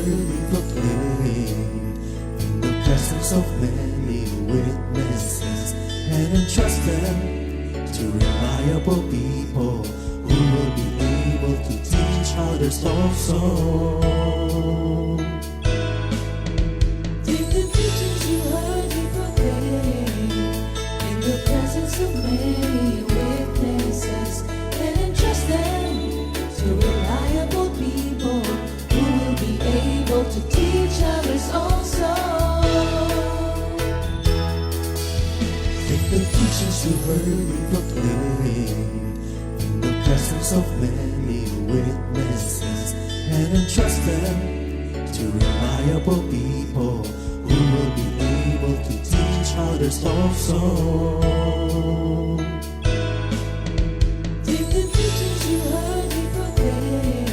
worthy proclaim in the presence of many witnesses, and entrust them to reliable people who will be able to teach others also. Take the teachings you heard me proclaim in the presence of many witnesses, and entrust them to reliable people who will be able to teach others also. Take the teachings you heard me proclaim in the presence of many witnesses, and entrust them to reliable people who will be able to teach others also. Take the teachings you heard me proclaim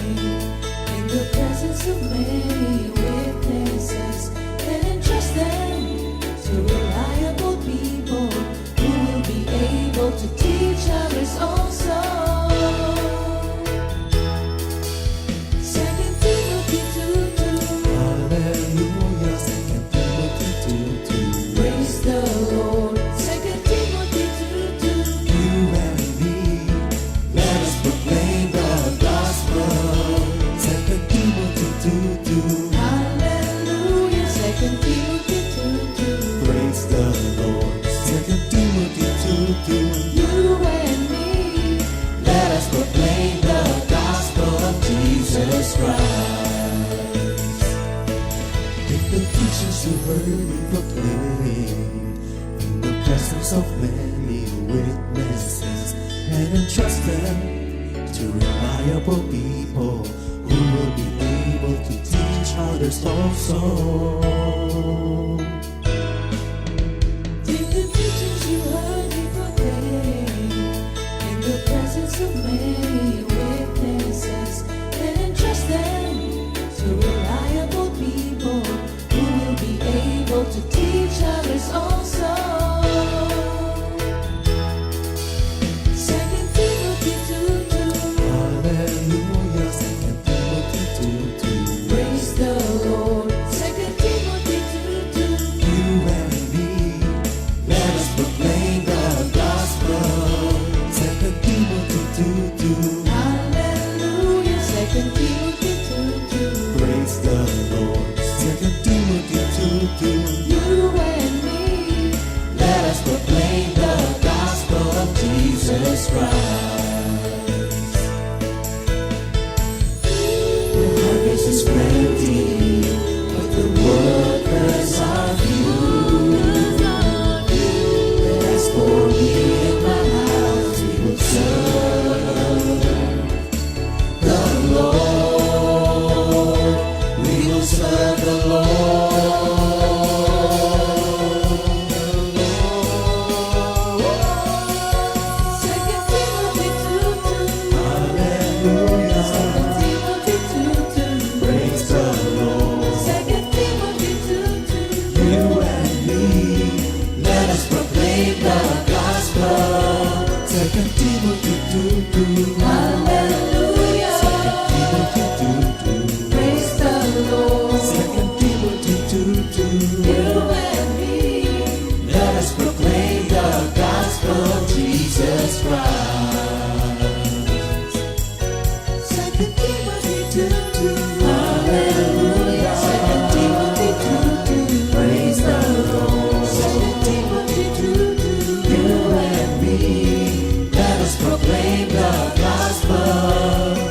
in the presence of many witnesses, and entrust them to reliable people who will be able to teach others also. 2 Timothy 2:2. Hallelujah, 2 Timothy 2:2. Praise the Lord. 2 Timothy 2:2. You and me, let us proclaim the gospel. 2 Timothy 2:2. Hallelujah. 2 Timothy 2:2. Praise the Lord. 2 Timothy 2:2. You and me, Let us proclaim the gospel of Jesus Christ. Take the teachings you heard me proclaim in the presence of many witnesses, and entrust them to reliable people who will be able to teach others also. take the teachings you heard me proclaim in the presence of many witnesses, and entrust them to reliable people who will be able to teach others also. 2 Timothy 2:2. Hallelujah, 2 Timothy 2:2. Praise the Lord. 2 Timothy 2:2. You and me, let us proclaim the gospel. 2 Timothy 2:2. Hallelujah. 2 Timothy 2:2. Praise the Lord. 2 Timothy 2:2. You and me, Let us proclaim the gospel of Jesus Christ. The harvest is plenty, but the workers are few. But as for me and my house, we will serve the Lord. We will serve the Lord. 2 Timothy 2:2. Hallelujah. 2 Timothy 2:2. Praise the Lord. 2 Timothy 2:2. You and me, let us proclaim the gospel. 2 Timothy 2:2. Hallelujah. 2 Timothy 2:2. Praise the Lord. 2 Timothy 2:2. You and me, Let us proclaim the gospel of Jesus Christ. 2 Timothy 2:2. Hallelujah. 2 Timothy 2:2. Praise the Lord. 2 Timothy 2:2. You and me, let us proclaim the gospel.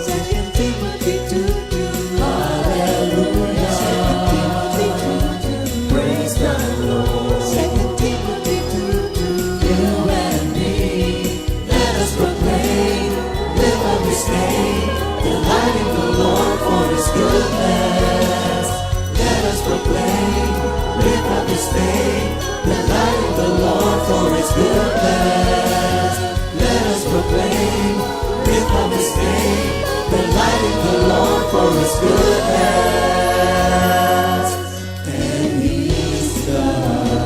2 Timothy 2:2. Hallelujah. 2 Timothy 2:2. Praise the Lord. 2 Timothy 2:2. You and me, let us proclaim, live up His name, delighting the Lord for His goodness. Let us proclaim, live up His name, delighting the Lord for His goodness. Let us proclaim, live up His name, delighting the Lord for His goodness. And He's God.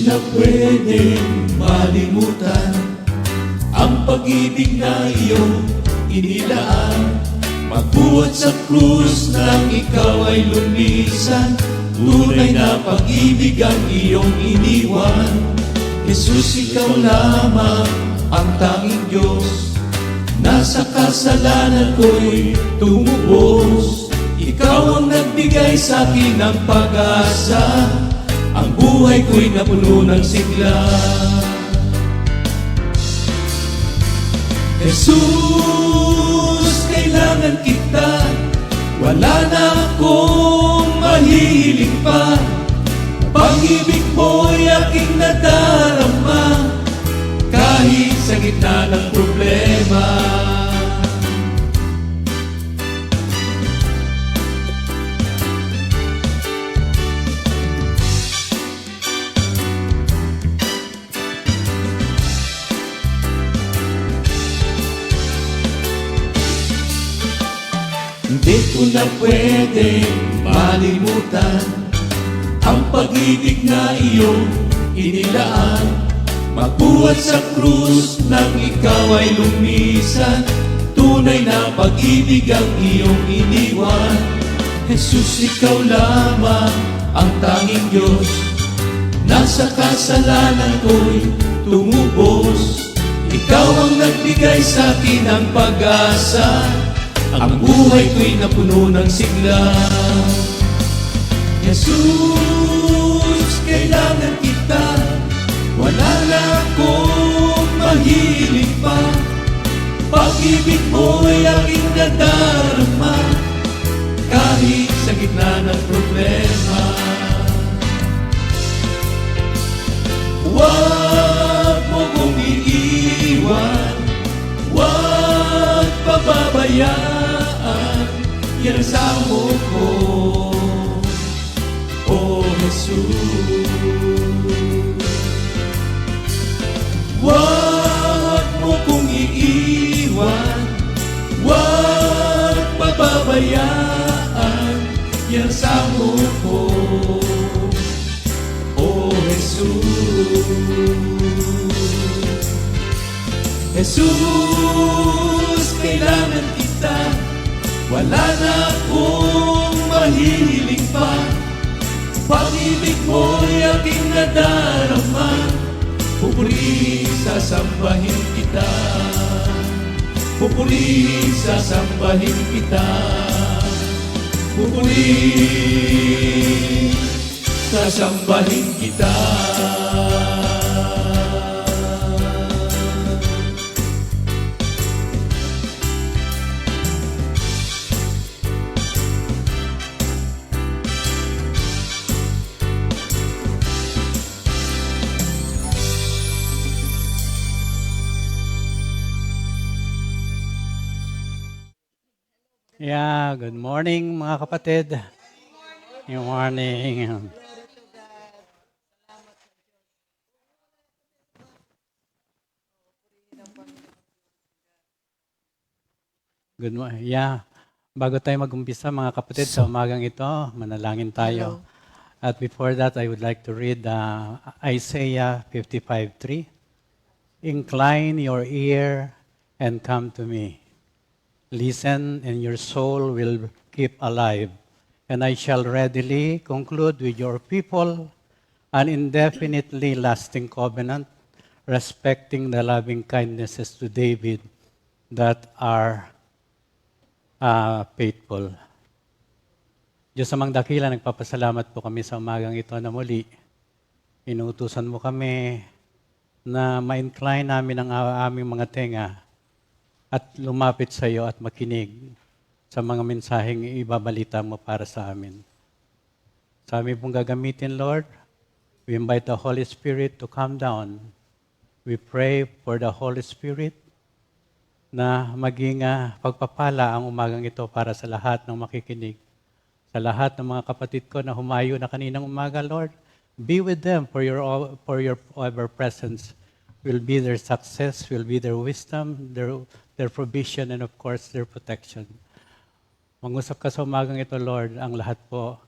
na pwedeng malimutan ang pag-ibig na iyong inilaan. Magbuhat sa krus nang ikaw ay lumisan, tunay na pag-ibig ang iyong iniwan. Jesus, ikaw lamang ang tanging Diyos, nasa kasalanan ko'y tumubos. Ikaw ang nagbigay sa akin ng pag-asa, ang buhay ko'y napuno ng sigla. Jesus, kailangan kita, wala na akong mahihiling pa. Pag-ibig mo'y aking nadarama, kahit sa gitna ng problema. Hindi ko na pwedeng malimutan ang pag-ibig na iyong inilaan. Magbuhat sa krus nang ikaw ay lumisan, tunay na pag-ibig ang iyong iniwan. Jesus, ikaw lamang ang tanging Diyos, nasa kasalanan ko'y tumubos. Ikaw ang nagbigay sa akin ng pag-asa, ang buhay ko'y napuno ng sigla. Jesus, kailangan kita, wala na akong mahilig pa. Pag-ibig mo'y aking nadarama, kahit sa gitna ng problema. Huwag mo kong iiwan, huwag pababayaan, yan sa mo ko, O Jesus. Huwag mo kong iiwan, huwag pababayaan, yan sa mo ko, O Jesus. Jesus, kailangan kita, wala na akong mahihiling pa. Pag-ibig mo'y aking nadarama, pupuri sasambahin kita, pupuri sasambahin kita, pupuri sasambahin kita. Yeah, good morning mga kapatid. Good morning. Good morning. Yeah, bago tayo mag-umpisa mga kapatid sa umagang ito, manalangin tayo. At before that, I would like to read Isaiah 55:3. Incline your ear and come to me. Listen, and your soul will keep alive. And I shall readily conclude with your people an indefinitely lasting covenant, respecting the loving kindnesses to David that are faithful. Diyos amang dakila, nagpapasalamat po kami sa umagang ito na muli. Inuutusan mo kami na ma-incline namin ang aming mga tenga at lumapit sa iyo at makinig sa mga mensaheng ibabalita mo para sa amin. Sa amin pong gagamitin, Lord, we invite the Holy Spirit to come down. We pray for the Holy Spirit na maging pagpapala ang umagang ito para sa lahat ng makikinig. Sa lahat ng mga kapatid ko na humayo na kaninang umaga, Lord, be with them for your ever presence. Will be their success, will be their wisdom, their provision, and of course, their protection. Mag-usap ka sa umagang ito, Lord, ang lahat po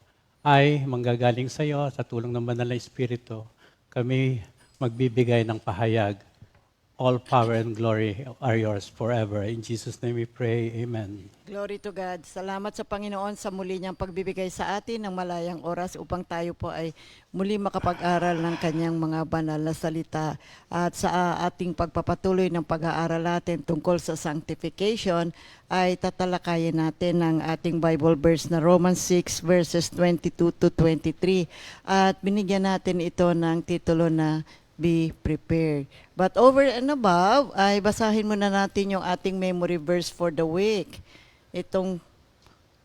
ay manggagaling sa iyo sa tulong ng Banal na Espiritu kami magbibigay ng pahayag. All power and glory are yours forever. In Jesus' name we pray. Amen. Glory to God. Salamat sa Panginoon sa muli niyang pagbibigay sa atin ng malayang oras upang tayo po ay muli makapag-aral ng kanyang mga banal na salita. At sa ating pagpapatuloy ng pag-aaral natin tungkol sa sanctification, ay tatalakayin natin ang ating Bible verse na Romans 6 verses 22 to 23. At binigyan natin ito ng titulo na Be Prepared. But over and above, ay basahin muna natin yung ating memory verse for the week. Itong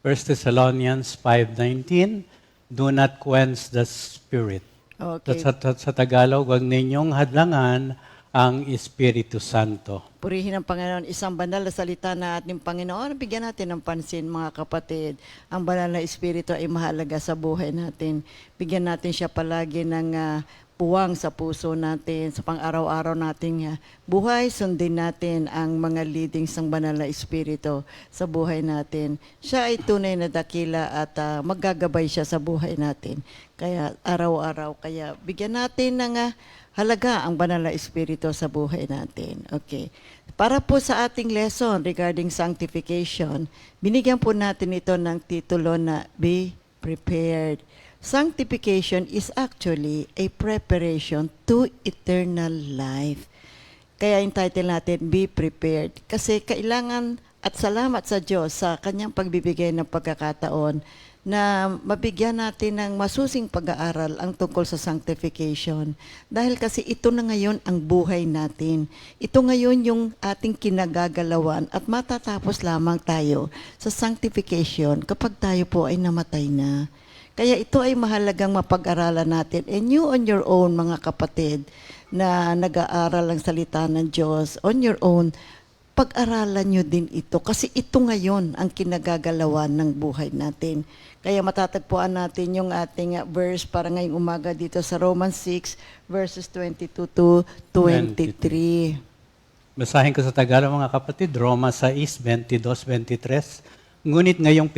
1 Thessalonians 5:19, do not quench the spirit. okay. Sa Tagalog, huwag ninyong hadlangan ang Espiritu Santo. Purihin ang Panginoon, isang banal na salita na ating Panginoon. Bigyan natin ng pansin, mga kapatid. Ang banal na Espiritu ay mahalaga sa buhay natin. Bigyan natin siya palagi ng puwang sa puso natin, sa pang-araw-araw nating buhay. Sundin natin ang mga leadings ng banal na Espiritu sa buhay natin. Siya ay tunay na dakila at maggagabay siya sa buhay natin. Kaya araw-araw, kaya bigyan natin ng halaga ang banal na Espiritu sa buhay natin. Okay. Para po sa ating lesson regarding sanctification, binigyan po natin ito ng titulo na Be Prepared. Sanctification is actually a preparation to eternal life. Kaya yung title natin, Be Prepared. Kasi kailangan at salamat sa Diyos sa kanyang pagbibigay ng pagkakataon na mabigyan natin ng masusing pag-aaral ang tungkol sa sanctification. Dahil kasi ito na ngayon ang buhay natin. Ito ngayon yung ating kinagagalawan at matatapos lamang tayo sa sanctification kapag tayo po ay namatay na. Kaya ito ay mahalagang mapag-aralan natin. And you on your own, mga kapatid, na nag-aaral ang salita ng Diyos, on your own, pag-aralan nyo din ito. Kasi ito ngayon ang kinagagalawan ng buhay natin. Kaya matatagpuan natin yung ating verse para ngayong umaga dito sa Romans 6, verses 22 to 23. Basahin ko sa Tagalog, mga kapatid, Roma 6, 22-23. Ngunit ngayong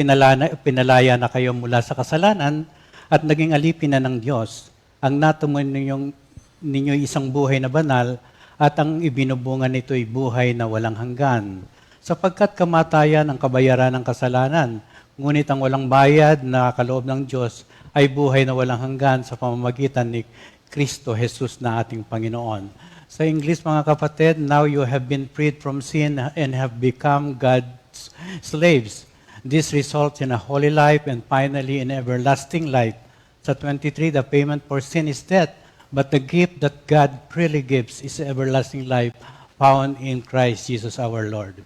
pinalaya na kayo mula sa kasalanan at naging alipin na ng Diyos, ang natumoy ninyo isang buhay na banal at ang ibinubungan nito ay buhay na walang hanggan. Sapagkat kamatayan ang kabayaran ng kasalanan, ngunit ang walang bayad na kaloob ng Diyos ay buhay na walang hanggan sa pamamagitan ni Kristo Jesus na ating Panginoon. Sa English, mga kapatid, now you have been freed from sin and have become God's slaves. This results in a holy life and finally in everlasting life. Sa 23, the payment for sin is death, but the gift that God freely gives is everlasting life found in Christ Jesus our Lord.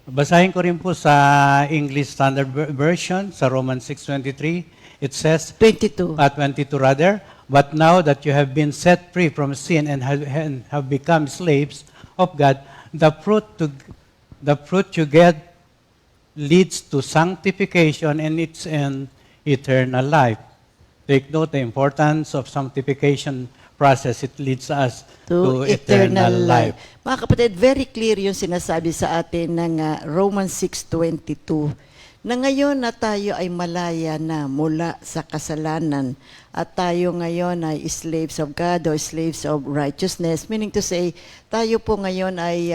Basahin ko rin po sa English Standard Version, sa Romans 6:23. It says, 22. 22 rather, but now that you have been set free from sin and have become slaves of God, the fruit you get leads to sanctification and its end, eternal life. Take note the importance of sanctification process. It leads us to eternal life. Mga kapatid, very clear yung sinasabi sa atin ng Romans 6:22 na ngayon na tayo ay malaya na mula sa kasalanan at tayo ngayon ay slaves of God o slaves of righteousness. Meaning to say, tayo po ngayon ay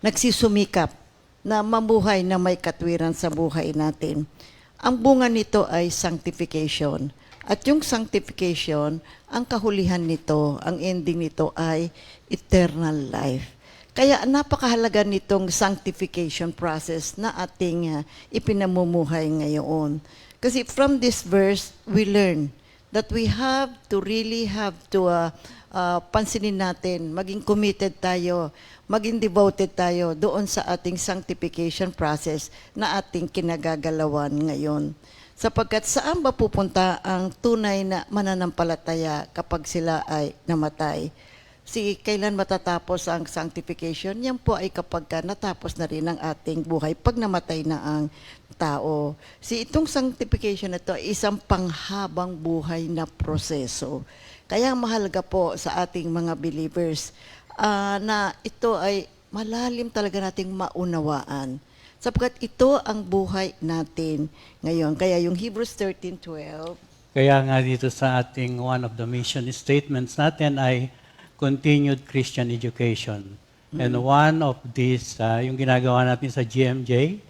nagsusumikap na mamuhay na may katwiran sa buhay natin. Ang bunga nito ay sanctification. At yung sanctification, ang kahulihan nito, ang ending nito ay eternal life. Kaya napakahalaga nitong sanctification process na ating ipinamumuhay ngayon. Kasi from this verse, we learn that we have to pansinin natin, maging committed tayo, maging devoted tayo doon sa ating sanctification process na ating kinagagalawan ngayon. Sapagkat saan ba pupunta ang tunay na mananampalataya kapag sila ay namatay? Kailan matatapos ang sanctification? Yan po ay kapag natapos na rin ang ating buhay pag namatay na ang tao. Itong sanctification na ito ay isang panghabang buhay na proseso. Kaya mahalaga po sa ating mga believers na ito ay malalim talaga nating maunawaan. Sapagkat ito ang buhay natin ngayon. Kaya yung Hebrews 13:12, Kaya nga dito sa ating one of the mission statements natin ay continued Christian education. And one of these, yung ginagawa natin sa GMJ,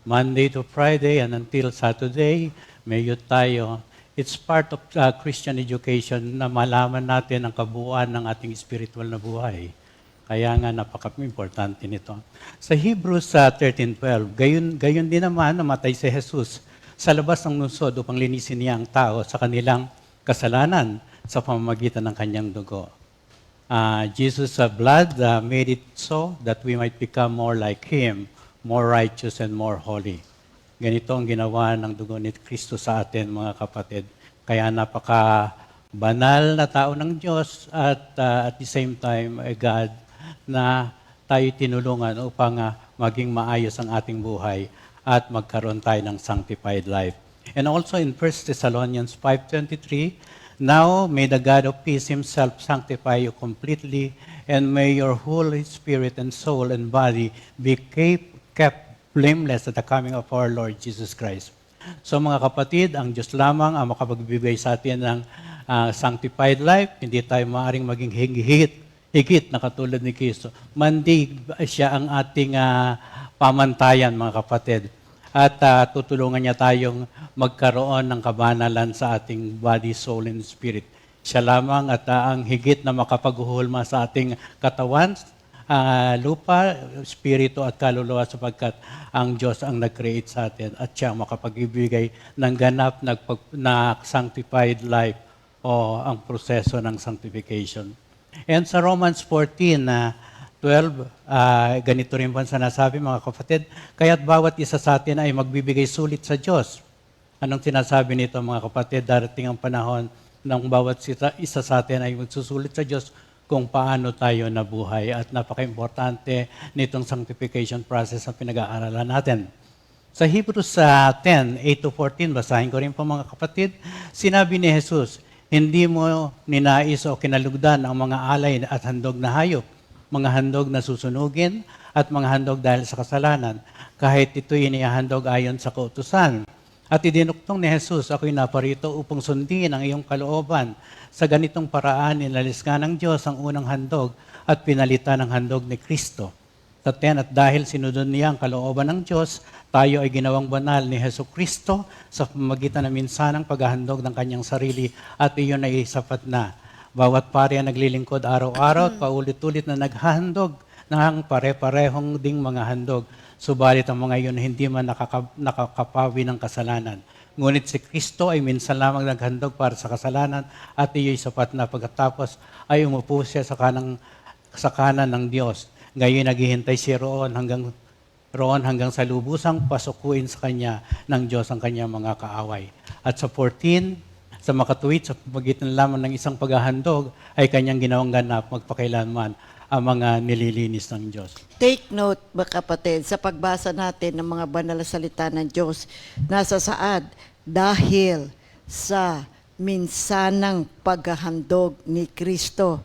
Monday to Friday and until Saturday, may youth tayo. It's part of Christian education na malaman natin ang kabuuan ng ating spiritual na buhay. Kaya nga napaka-importante nito. Sa Hebrews 13:12, gayon din naman namatay si Jesus sa labas ng lungsod upang linisin niya ang tao sa kanilang kasalanan sa pamamagitan ng kanyang dugo. Jesus' blood made it so that we might become more like Him, more righteous and more holy. Ganito ang ginawa ng dugo ni Kristo sa atin, mga kapatid. Kaya napaka-banal na tao ng Diyos at at the same time, God, na tayo tinulungan upang maging maayos ang ating buhay at magkaroon tayo ng sanctified life. And also in 1 Thessalonians 5:23, now may the God of peace Himself sanctify you completely, and may your Holy Spirit and soul and body be kept blameless at the coming of our Lord Jesus Christ. So mga kapatid, ang Diyos lamang ang makapagbibigay sa atin ng sanctified life. Hindi tayo maaaring maging higit na katulad ni Kristo. Mandig siya ang ating pamantayan, mga kapatid. At tutulungan niya tayong magkaroon ng kabanalan sa ating body, soul, and spirit. Siya lamang at ang higit na makapaghuhulma sa ating katawan, lupa, spirito at kaluluwa sapagkat ang Diyos ang nag-create sa atin at siya ang makapagbibigay ng ganap na sanctified life o ang proseso ng sanctification. And sa Romans 14:12, ganito rin po sinasabi, mga kapatid, kaya't bawat isa sa atin ay magbibigay sulit sa Diyos. Anong sinasabi nito, mga kapatid? Darating ang panahon ng bawat isa sa atin ay magsusulit sa Diyos kung paano tayo nabuhay. At napaka-importante nitong sanctification process na pinag-aaralan natin. Sa Hebrews 10:8-14, basahin ko rin po, mga kapatid, sinabi ni Jesus, hindi mo ninais o kinalugdan ang mga alay at handog na hayop, mga handog na susunugin at mga handog dahil sa kasalanan, kahit ito'y inihahandog ayon sa kautusan. At idinuktong ni Jesus, ako'y naparito upang sundin ang iyong kalooban. Sa ganitong paraan, inalis nga ng Diyos ang unang handog at pinalitan ng handog ni Kristo. Sa 10, at dahil sinunod niya ang kalooban ng Diyos, tayo ay ginawang banal ni Hesus Kristo sa pamamagitan ng minsanang paghahandog ng kanyang sarili at iyon ay sapat na. Bawat pari ang naglilingkod araw-araw at paulit-ulit na naghahandog ng pare-parehong ding mga handog. Subalit ang mga iyon hindi man nakakapawi ng kasalanan. Ngunit si Kristo ay minsan lamang naghandog para sa kasalanan at iyo'y sapat na pagkatapos ay umupo siya sa kanan ng Diyos. Ngayon naghihintay siya roon hanggang sa lubusang pasukuin sa kanya ng Diyos ang kanyang mga kaaway. At sa 14, sa makatuwid, sa pamagitan lamang ng isang paghahandog, ay kanyang ginawang ganap magpakailanman ang mga nililinis ng Diyos. Take note, mga kapatid, sa pagbasa natin ng mga banal na salita ng Diyos, nasa saad, dahil sa minsanang paghahandog ni Kristo,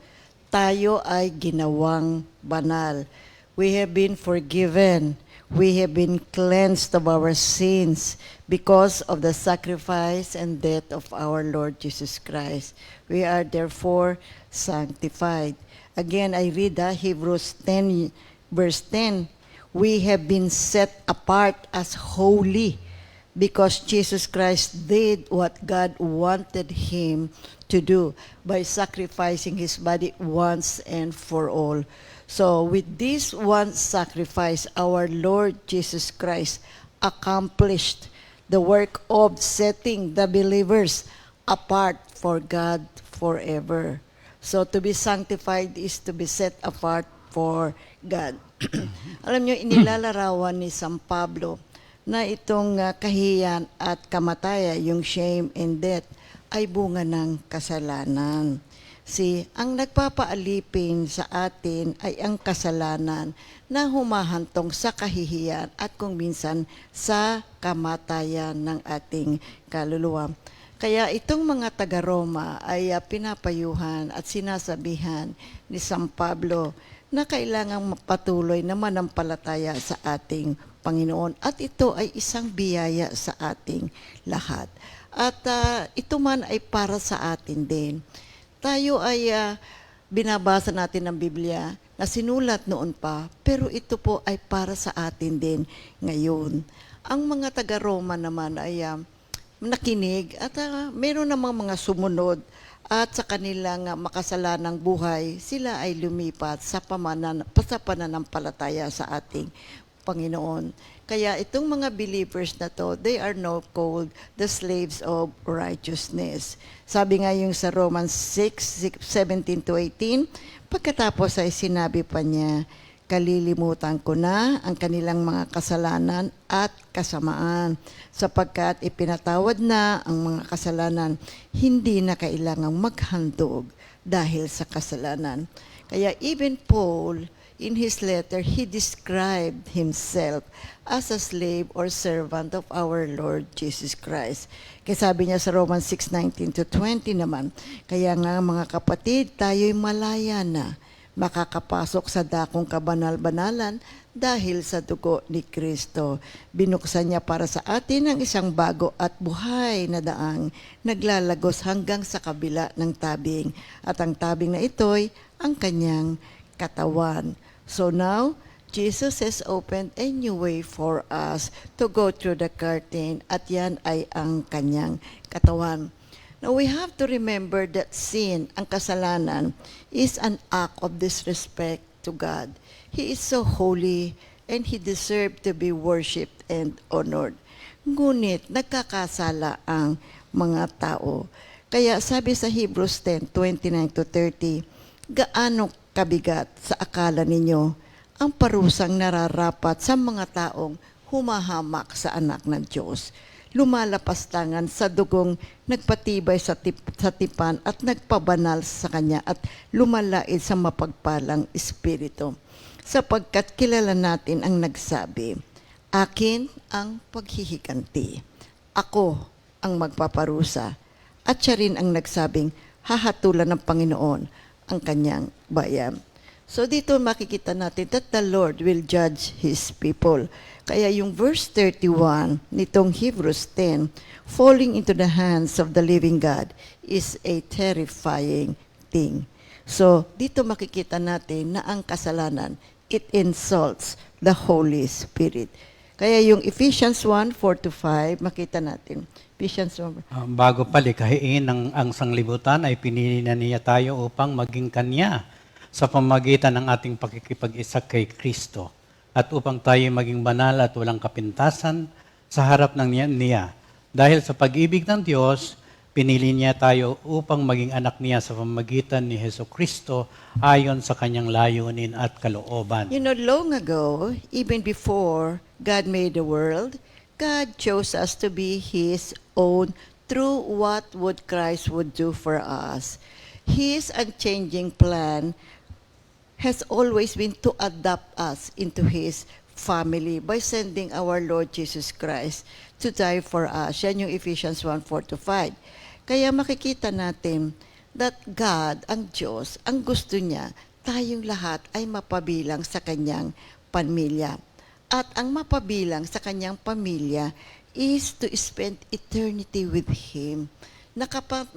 tayo ay ginawang banal. We have been forgiven. We have been cleansed of our sins because of the sacrifice and death of our Lord Jesus Christ. We are therefore sanctified. Again, I read Hebrews 10, verse 10. We have been set apart as holy because Jesus Christ did what God wanted Him to do by sacrificing His body once and for all. So with this one sacrifice, our Lord Jesus Christ accomplished the work of setting the believers apart for God forever. So to be sanctified is to be set apart for God. Alam nyo, inilalarawan ni San Pablo na itong kahiyan at kamatayan, yung shame and death, ay bunga ng kasalanan. Ang nagpapaalipin sa atin ay ang kasalanan na humahantong sa kahihiyan at kung minsan sa kamatayan ng ating kaluluwa. Kaya itong mga taga-Roma ay pinapayuhan at sinasabihan ni San Pablo na kailangang patuloy na manampalataya sa ating Panginoon. At ito ay isang biyaya sa ating lahat. At ito man ay para sa atin din. Tayo ay binabasa natin ng Biblia na sinulat noon pa, pero ito po ay para sa atin din ngayon. Ang mga taga-Roma naman ay nakinig at meron namang mga sumunod at sa kanilang makasalanang buhay, sila ay lumipat sa pananampalataya sa ating Panginoon. Kaya itong mga believers na to, they are now called the slaves of righteousness. Sabi nga yung sa Romans 6:17-18, pagkatapos ay sinabi pa niya, kalilimutan ko na ang kanilang mga kasalanan at kasamaan, sapagkat ipinatawad na ang mga kasalanan, hindi na kailangang maghandog dahil sa kasalanan. Kaya even Paul, in his letter, he described himself as a slave or servant of our Lord Jesus Christ. Kaya sabi niya sa Romans 6:19-20 naman, kaya nga mga kapatid, tayo'y malaya na makakapasok sa dakong kabanal-banalan dahil sa dugo ni Kristo. Binuksan niya para sa atin ang isang bago at buhay na daang naglalagos hanggang sa kabila ng tabing. At ang tabing na ito'y ang kanyang katawan. So now, Jesus has opened a new way for us to go through the curtain at yan ay ang kanyang katawan. Now, we have to remember that sin, ang kasalanan, is an act of disrespect to God. He is so holy and He deserved to be worshipped and honored. Ngunit, nagkakasala ang mga tao. Kaya sabi sa Hebrews 10:29-30, gaano kabigat sa akala ninyo ang parusang nararapat sa mga taong humahamak sa anak ng Diyos, lumalapastangan sa dugong nagpatibay sa tipan at nagpabanal sa Kanya at lumalait sa mapagpalang Espiritu. Sapagkat kilala natin ang nagsabi, akin ang paghihiganti, ako ang magpaparusa, at siya rin ang nagsabing hahatulan ng Panginoon ang kanyang bayan. So dito makikita natin that the Lord will judge His people. Kaya yung verse 31 nitong Hebrews 10, falling into the hands of the living God is a terrifying thing. So dito makikita natin na ang kasalanan, it insults the Holy Spirit. Kaya yung Ephesians 1:4-5, makita natin. Ephesians 1. Bago palikhain ang sanglibutan ay pinili na niya tayo upang maging Kanya sa pamamagitan ng ating pakikipag-isa kay Kristo at upang tayo maging banal at walang kapintasan sa harap ng niya. Dahil sa pag-ibig ng Diyos, pinili niya tayo upang maging anak niya sa pamamagitan ni Hesus Kristo ayon sa kanyang layunin at kalooban. You know, long ago, even before God made the world, God chose us to be His own through what would Christ would do for us. His unchanging plan has always been to adopt us into His family by sending our Lord Jesus Christ to die for us. Yan yung Ephesians 1:4-5. Kaya makikita natin that God, ang Diyos, ang gusto niya, tayong lahat ay mapabilang sa kanyang pamilya. At ang mapabilang sa kanyang pamilya is to spend eternity with Him.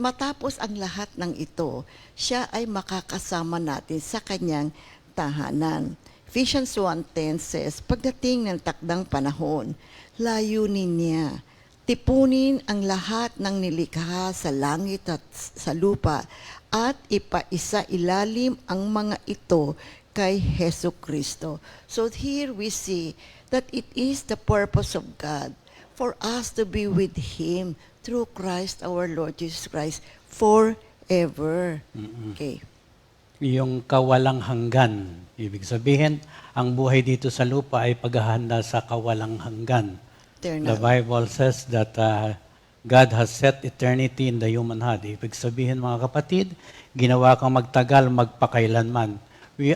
Matapos ang lahat ng ito, siya ay makakasama natin sa kanyang tahanan. Ephesians 1:10 says, pagdating ng takdang panahon, layunin niya, tipunin ang lahat ng nilikha sa langit at sa lupa at ipaisa ilalim ang mga ito kay Hesus Kristo. So here we see that it is the purpose of God for us to be with Him through Christ our Lord Jesus Christ forever. Okay. Yung kawalang hanggan, ibig sabihin, ang buhay dito sa lupa ay paghahanda sa kawalang hanggan. The Bible says that God has set eternity in the human heart. Ibig sabihin, mga kapatid, ginawa kang magtagal, magpakailanman. We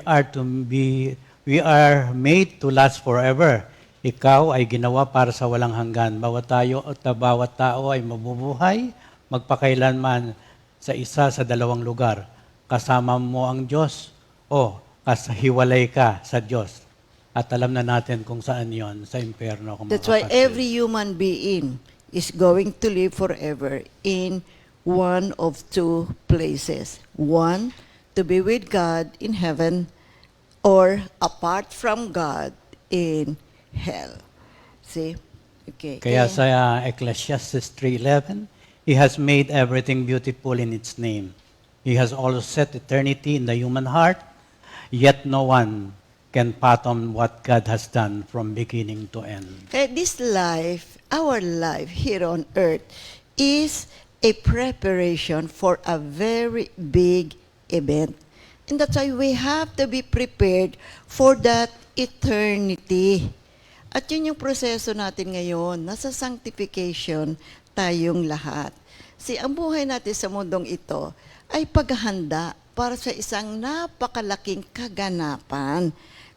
are made to last forever. Ikaw ay ginawa para sa walang hanggan. Bawat tao ay mabubuhay, magpakailanman sa isa sa dalawang lugar. Kasama mo ang Diyos o hiwalay ka sa Diyos. At alam na natin kung saan yon, sa impyerno. That's why every human being is going to live forever in one of two places. One, to be with God in heaven, or apart from God in hell. See? Okay. Kaya sa Ecclesiastes 3:11, He has made everything beautiful in its name. He has also set eternity in the human heart, yet no one can fathom what God has done from beginning to end. Kaya this life, our life here on earth, is a preparation for a very big event. And that's why we have to be prepared for that eternity. At yun yung proseso natin ngayon. Nasa sanctification tayong lahat. Ang buhay natin sa mundong ito ay paghahanda para sa isang napakalaking kaganapan.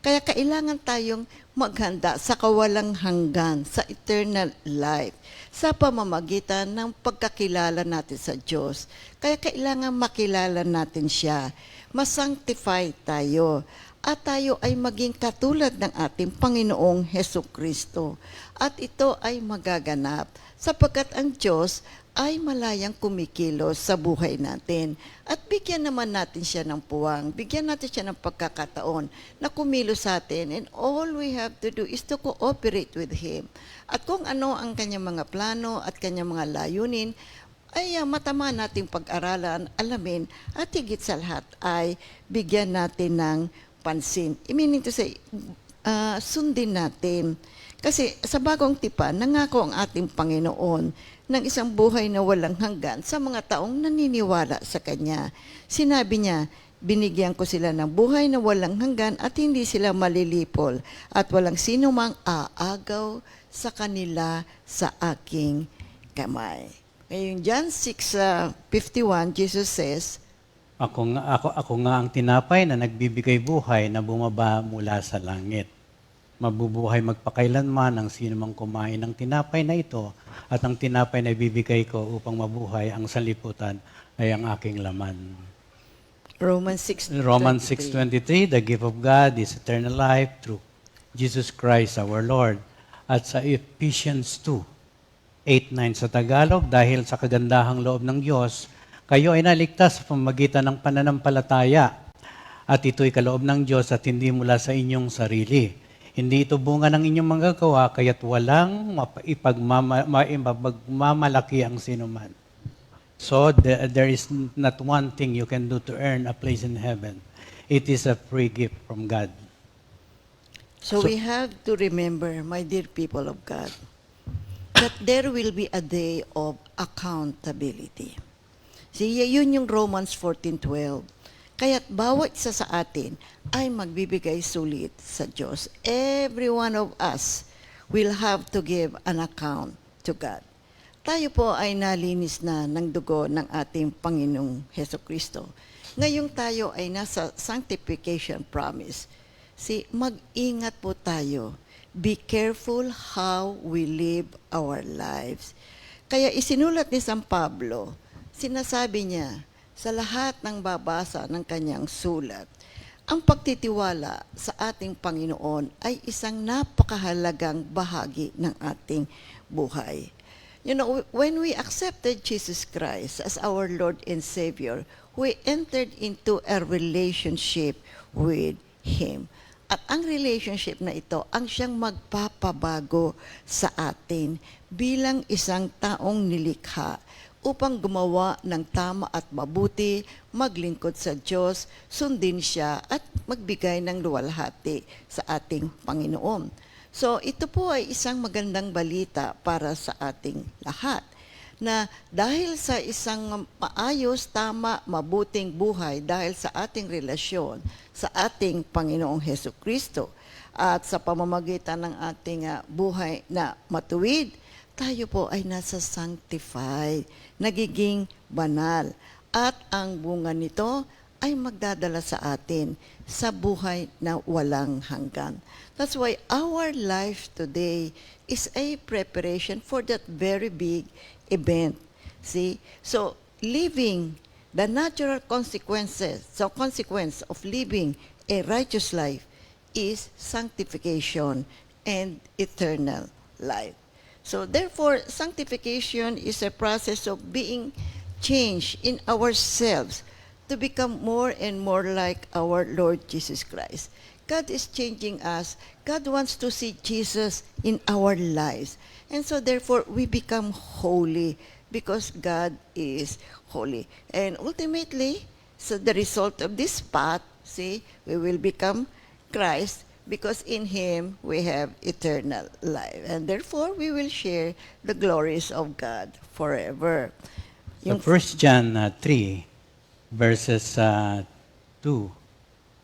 Kaya kailangan tayong maghanda sa kawalang hanggan, sa eternal life, sa pamamagitan ng pagkakilala natin sa Diyos. Kaya kailangan makilala natin siya. Masanctify tayo. At tayo ay maging katulad ng ating Panginoong Hesukristo. At ito ay magaganap sapagkat ang Diyos ay malayang kumikilos sa buhay natin. At bigyan naman natin siya ng puwang, bigyan natin siya ng pagkakataon na kumilos sa atin. And all we have to do is to cooperate with Him. At kung ano ang kanyang mga plano at kanyang mga layunin, ay matama nating pag-aralan, alamin, at higit sa lahat ay bigyan natin ng pansin. Meaning to say, sundin natin. Kasi sa bagong tipan, nangako ang ating Panginoon ng isang buhay na walang hanggan sa mga taong naniniwala sa Kanya. Sinabi niya, binigyan ko sila ng buhay na walang hanggan at hindi sila malilipol at walang sino mang aagaw sa kanila sa aking kamay. Ngayon, John 6:51, Jesus says, Ako nga ang tinapay na nagbibigay buhay na bumaba mula sa langit. Mabubuhay magpakailanman ang sino mang kumain ng tinapay na ito at ang tinapay na ibibigay ko upang mabuhay ang sanlibutan ay ang aking laman. Romans 6:23, the gift of God is eternal life through Jesus Christ our Lord. At sa Ephesians 2:8-9 sa Tagalog, dahil sa kagandahang loob ng Diyos, kayo ay naligtas sa pamamagitan ng pananampalataya. At ito'y kaloob ng Diyos at hindi mula sa inyong sarili. Hindi ito bunga ng inyong manggagawa, kaya't walang ipagmamalaki ang sinuman. So, there is not one thing you can do to earn a place in heaven. It is a free gift from God. So we have to remember, my dear people of God, that there will be a day of accountability. Yun yung Romans 14:12. Kaya't bawat isa sa atin ay magbibigay sulit sa Diyos. Every one of us will have to give an account to God. Tayo po ay nalinis na ng dugo ng ating Panginoong Hesukristo. Ngayong tayo ay nasa sanctification promise. Mag-ingat po tayo. Be careful how we live our lives. Kaya isinulat ni San Pablo, sinasabi niya sa lahat ng babasa ng kanyang sulat, ang pagtitiwala sa ating Panginoon ay isang napakahalagang bahagi ng ating buhay. You know, when we accepted Jesus Christ as our Lord and Savior, we entered into a relationship with Him. At ang relationship na ito, ang siyang magpapabago sa atin bilang isang taong nilikha upang gumawa ng tama at mabuti, maglingkod sa Diyos, sundin siya at magbigay ng luwalhati sa ating Panginoon. So ito po ay isang magandang balita para sa ating lahat na dahil sa isang maayos, tama, mabuting buhay, dahil sa ating relasyon sa ating Panginoong Hesukristo at sa pamamagitan ng ating buhay na matuwid, tayo po ay nasa sanctified, nagiging banal. At ang bunga nito ay magdadala sa atin sa buhay na walang hanggan. That's why our life today is a preparation for that very big event. So living the natural consequence of living a righteous life is sanctification and eternal life. So therefore, sanctification is a process of being changed in ourselves to become more and more like our Lord Jesus Christ. God is changing us. God wants to see Jesus in our lives. And so therefore, we become holy because God is holy. And ultimately, so the result of this path, see, we will become Christ because in Him we have eternal life. And therefore, we will share the glories of God forever. So 1 John 3, verses 2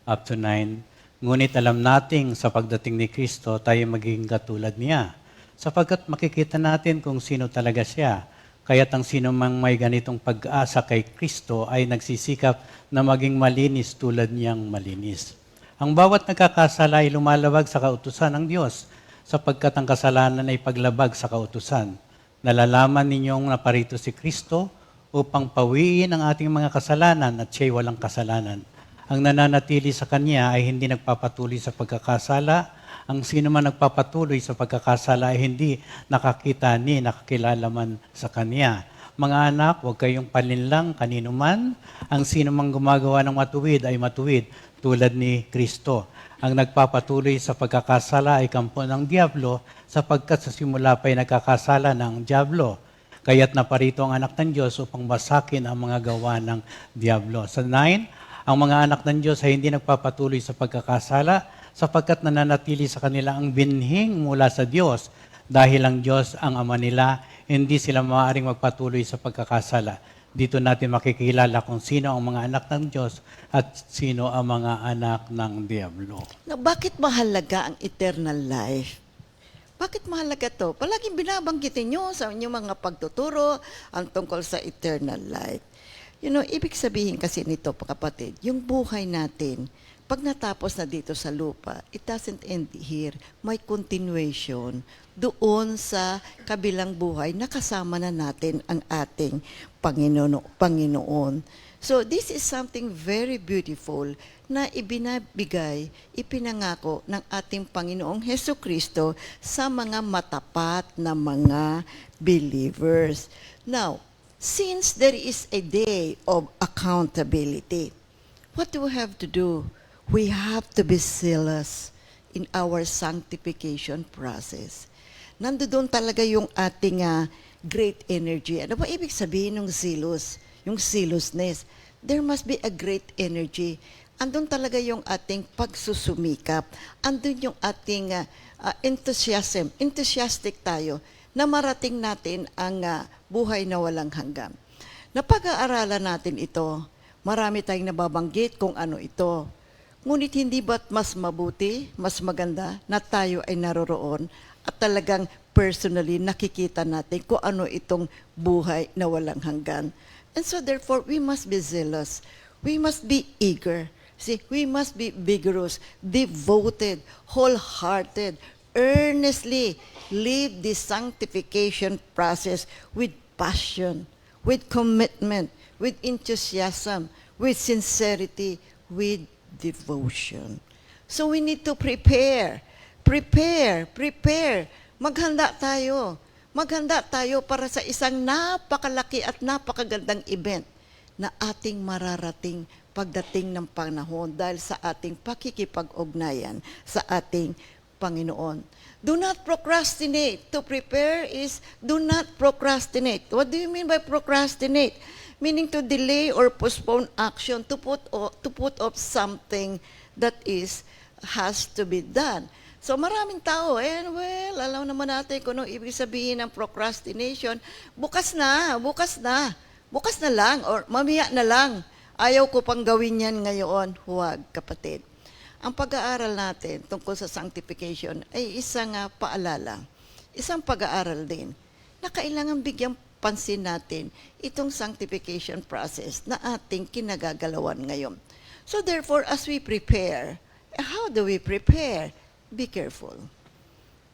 up to 9, ngunit alam nating sa pagdating ni Kristo, tayo magiging katulad niya. Sapagkat makikita natin kung sino talaga siya. Kaya't ang sino mang may ganitong pag-asa kay Kristo ay nagsisikap na maging malinis tulad niyang malinis. Ang bawat nagkakasala ay lumalabag sa kautusan ng Diyos, sapagkat ang kasalanan ay paglabag sa kautusan. Nalalaman ninyong naparito si Kristo upang pawiin ang ating mga kasalanan at siya'y walang kasalanan. Ang nananatili sa Kanya ay hindi nagpapatuloy sa pagkakasala. Ang sino man nagpapatuloy sa pagkakasala ay hindi nakakita ni nakakilala man sa Kanya. Mga anak, huwag kayong palinlang kanino man. Ang sino mang gumagawa ng matuwid ay matuwid tulad ni Kristo. Ang nagpapatuloy sa pagkakasala ay kampo ng diablo sapagkat sa simula pa ay nagkakasala ng diablo. Kaya't naparito ang anak ng Diyos upang basakin ang mga gawa ng diablo. Sa 9, ang mga anak ng Diyos ay hindi nagpapatuloy sa pagkakasala sapagkat nananatili sa kanila ang binhing mula sa Diyos. Dahil ang Diyos ang Ama nila, hindi sila maaaring magpatuloy sa pagkakasala. Dito natin makikilala kung sino ang mga anak ng Diyos at sino ang mga anak ng diablo. Now, bakit mahalaga ang eternal life? Bakit mahalaga to? Palaging binabanggitin nyo sa inyong mga pagtuturo ang tungkol sa eternal life. You know, ibig sabihin kasi nito, kapatid, yung buhay natin, pag natapos na dito sa lupa, it doesn't end here. May continuation doon sa kabilang buhay na kasama na natin ang ating Panginoon. So this is something very beautiful na ibinabigay, ipinangako ng ating Panginoong Hesukristo sa mga matapat na mga believers. Now, since there is a day of accountability, what do we have to do? We have to be zealous in our sanctification process. Nandoon talaga yung ating great energy. Ano ba ibig sabihin ng zealous? Yung zealousness. There must be a great energy. Andun talaga yung ating pagsusumikap. Andun yung ating enthusiasm. Enthusiastic tayo na marating natin ang buhay na walang hanggan. Napag-aaralan natin ito, marami tayong nababanggit kung ano ito. Ngunit hindi ba't mas mabuti, mas maganda na tayo ay naroroon at talagang personally nakikita natin kung ano itong buhay na walang hanggan. And so therefore, we must be zealous. We must be eager. See, we must be vigorous, devoted, wholehearted, earnestly live the sanctification process with passion, with commitment, with enthusiasm, with sincerity, with devotion. So we need to prepare. Maghanda tayo para sa isang napakalaki at napakagandang event na ating mararating pagdating ng panahon dahil sa ating pakikipag-ugnayan sa ating Panginoon. Do not procrastinate. To prepare is do not procrastinate. What do you mean by procrastinate? Meaning to delay or postpone action, to put off something that has to be done. So maraming tao, alam naman natin kung ano ibig sabihin ng procrastination. Bukas na lang, or mamaya na lang. Ayaw ko pang gawin yan ngayon. Huwag, kapatid. Ang pag-aaral natin tungkol sa sanctification ay isang paalala, isang pag-aaral din na kailangan bigyang pansin natin itong sanctification process na ating kinagagalawan ngayon. So therefore, as we prepare, how do we prepare? Be careful.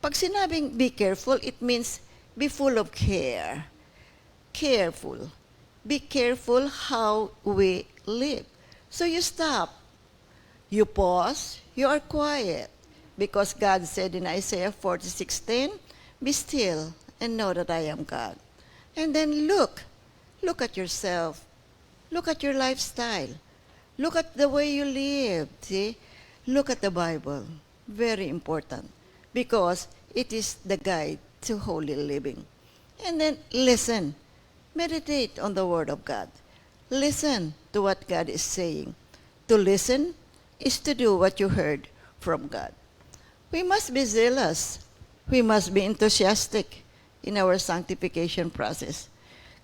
Pag sinabing be careful, it means be full of care. Careful. Be careful how we live. So you stop. You pause. You are quiet. Because God said in Isaiah 46:10, be still and know that I am God. And then look at yourself. Look at your lifestyle. Look at the way you live. See? Look at the Bible. Very important. Because it is the guide to holy living. And then listen. Meditate on the Word of God. Listen to what God is saying. To listen is to do what you heard from God. We must be zealous. We must be enthusiastic in our sanctification process.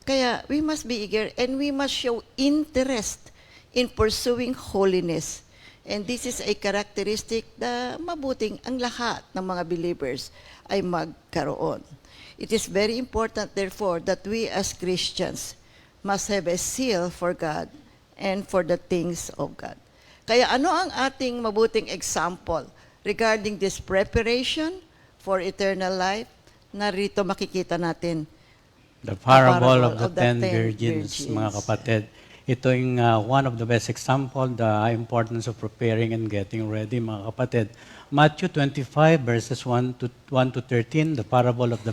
Kaya we must be eager and we must show interest in pursuing holiness. And this is a characteristic na mabuting ang lahat ng mga believers ay magkaroon. It is very important, therefore, that we as Christians must have a zeal for God and for the things of God. Kaya ano ang ating mabuting example regarding this preparation for eternal life? Narito makikita natin The parable of the 10 virgins, mga kapatid. Ito yung one of the best example, the importance of preparing and getting ready, mga kapatid. Matthew 25, verses 1 to 13, the parable of the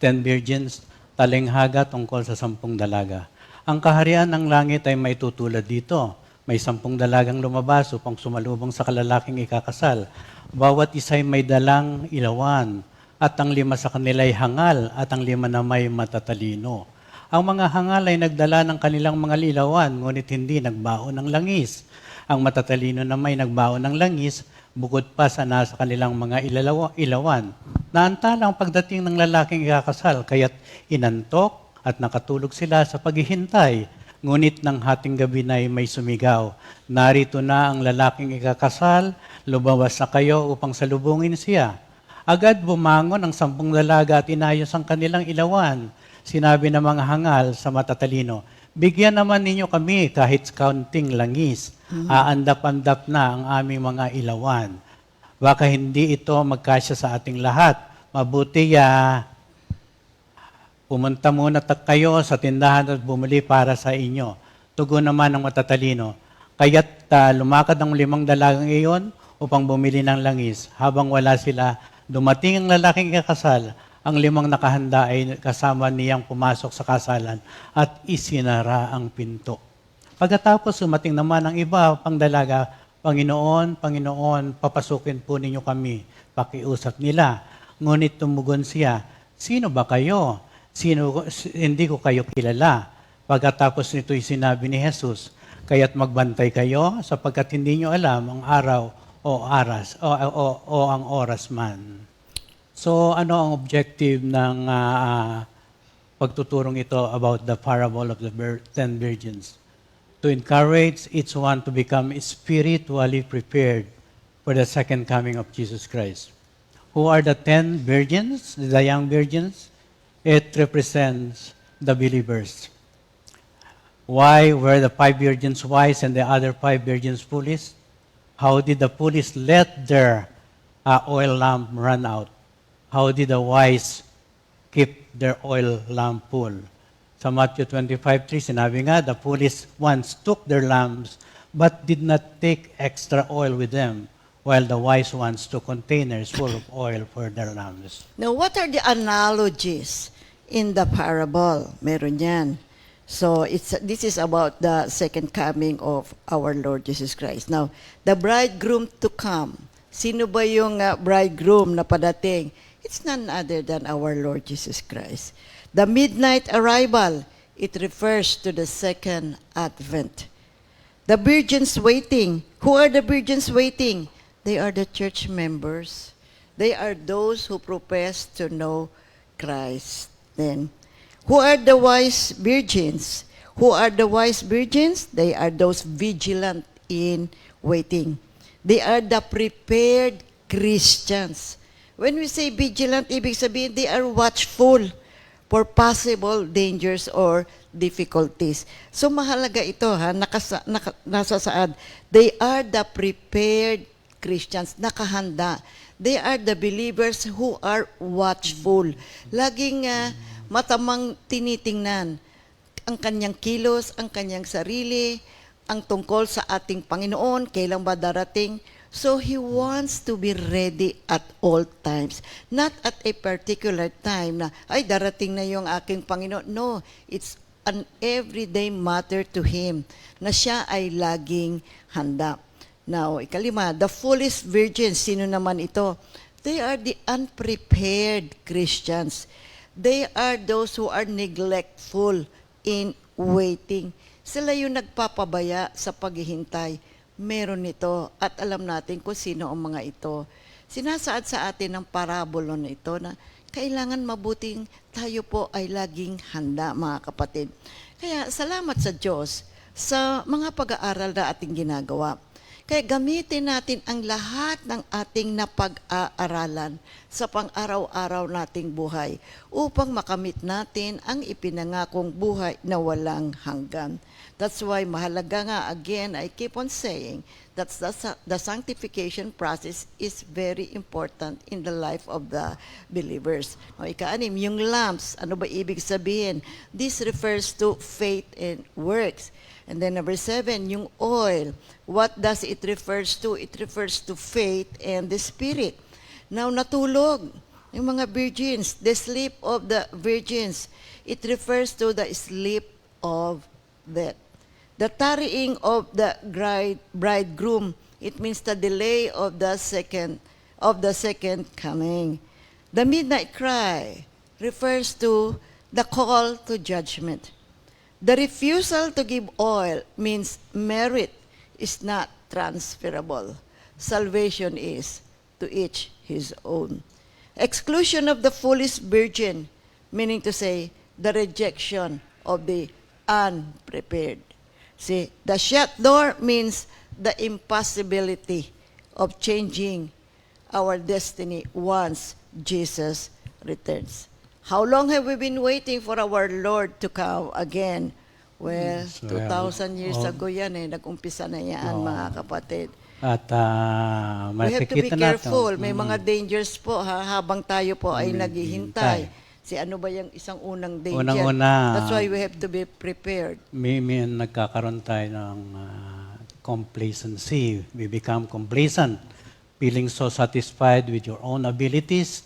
10 virgins, talinghaga tungkol sa 10 dalaga. Ang kaharian ng langit ay may tutulad dito. May 10 dalagang lumabas upang sumalubong sa kalalaking ikakasal. Bawat isa'y may dalang ilawan, at ang 5 sa kanila ay hangal, at ang 5 na may matatalino. Ang mga hangal ay nagdala ng kanilang mga ilawan, ngunit hindi nagbaon ng langis. Ang matatalino na may nagbaon ng langis, bukod pa sa nasa kanilang mga ilawan. Naantala ang pagdating ng lalaking ikakasal, kaya't inantok at nakatulog sila sa paghihintay. Ngunit ng hating gabi na may sumigaw, narito na ang lalaking ikakasal, lumabas na kayo upang salubungin siya. Agad bumangon ang 10 dalaga at inayos ang kanilang ilawan. Sinabi ng mga hangal sa matatalino, bigyan naman ninyo kami kahit kaunting langis. Aandap-andap na ang aming mga ilawan. Baka hindi ito magkasya sa ating lahat. Mabuti pumunta muna kayo sa tindahan at bumili para sa inyo. Tugon naman ng matatalino. Kaya't lumakad ang 5 dalagang iyon upang bumili ng langis. Habang wala sila, dumating ang lalaking ikakasal. Ang 5 nakahanda ay kasama niyang pumasok sa kasalan at isinara ang pinto. Pagkatapos sumating naman ang iba pang dalaga, Panginoon, papasukin po ninyo kami. Pakiusap nila. Ngunit tumugon siya, sino ba kayo? Hindi ko kayo kilala. Pagkatapos nito'y sinabi ni Jesus, kaya't magbantay kayo sapagkat hindi nyo alam ang araw o ang oras man. So ano ang objective ng pagtuturong ito about the parable of the 10 virgins? To encourage each one to become spiritually prepared for the second coming of Jesus Christ. Who are the 10 virgins, the young virgins? It represents the believers. Why were the 5 virgins wise and the other 5 virgins foolish? How did the foolish let their oil lamp run out? How did the wise keep their oil lamp full? Sa Matthew 25:3, sinabi nga, the foolish ones took their lamps but did not take extra oil with them, while the wise ones took containers full of oil for their lamps. Now, what are the analogies in the parable? Meron yan. So, this is about the second coming of our Lord Jesus Christ. Now, the bridegroom to come. Sino ba yung bridegroom na padating? It's none other than our Lord Jesus Christ. The midnight arrival, it refers to the second advent. The virgins waiting. Who are the virgins waiting? They are the church members. They are those who profess to know Christ. Then, who are the wise virgins? Who are the wise virgins? They are those vigilant in waiting. They are the prepared Christians. When we say vigilant, ibig sabihin, they are watchful for possible dangers or difficulties. So mahalaga ito, nasa saad. They are the prepared Christians, nakahanda. They are the believers who are watchful. Laging matamang tinitingnan ang kanyang kilos, ang kanyang sarili, ang tungkol sa ating Panginoon, kailan ba darating. So He wants to be ready at all times. Not at a particular time na, ay, darating na yung aking Panginoon. No, it's an everyday matter to Him na siya ay laging handa. Now, ikalima, the foolish virgins, sino naman ito? They are the unprepared Christians. They are those who are neglectful in waiting. Sila yung nagpapabaya sa paghihintay. Meron nito at alam natin kung sino ang mga ito. Sinasaad sa atin ng parabolon na ito na kailangan mabuting tayo po ay laging handa, mga kapatid. Kaya salamat sa Diyos sa mga pag-aaral na ating ginagawa. Kaya gamitin natin ang lahat ng ating napag-aaralan sa pang-araw-araw nating buhay upang makamit natin ang ipinangakong buhay na walang hanggan. That's why mahalaga nga, again, I keep on saying that the sanctification process is very important in the life of the believers. O, ika-anim, yung lamps, ano ba ibig sabihin? This refers to faith and works. And then number 7, yung oil. What does it refers to? It refers to faith and the Spirit. Now, natulog yung mga virgins, the sleep of the virgins. It refers to the sleep of death. The tarrying of the bridegroom, it means the delay of the second coming. The midnight cry refers to the call to judgment. The refusal to give oil means merit is not transferable. Salvation is to each his own. Exclusion of the foolish virgin, meaning to say, the rejection of the unprepared. See, the shut door means the impossibility of changing our destiny once Jesus returns. How long have we been waiting for our Lord to come again? Well, 2,000 years ago yan nag-umpisa na yan, mga kapatid. At We have to be makikita careful. natin. May mga dangers po habang tayo po ay naghihintay. Si ano ba yung isang unang danger? Unang-una, That's why we have to be prepared. may nagkakaroon tayo ng complacency. We become complacent, feeling so satisfied with your own abilities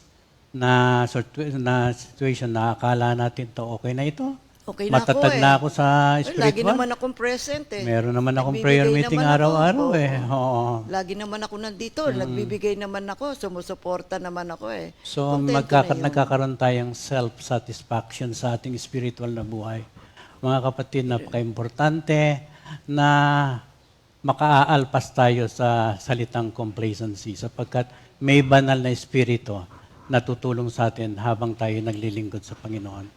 na situation na akala natin to okay na ito. Okay na Matatag ako na ako sa Ay, spiritual. lagi naman akong present Meron naman akong Nagbibigay prayer meeting naman ako. araw-araw Oo. Oo. Lagi naman ako nandito. Nagbibigay naman ako. Sumusuporta naman ako So Kontento na yun. nagkakaroon tayong self-satisfaction sa ating spiritual na buhay. Mga kapatid, napaka-importante na makaalpas tayo sa salitang complacency sapagkat may banal na espiritu na tutulong sa atin habang tayo naglilingkod sa Panginoon.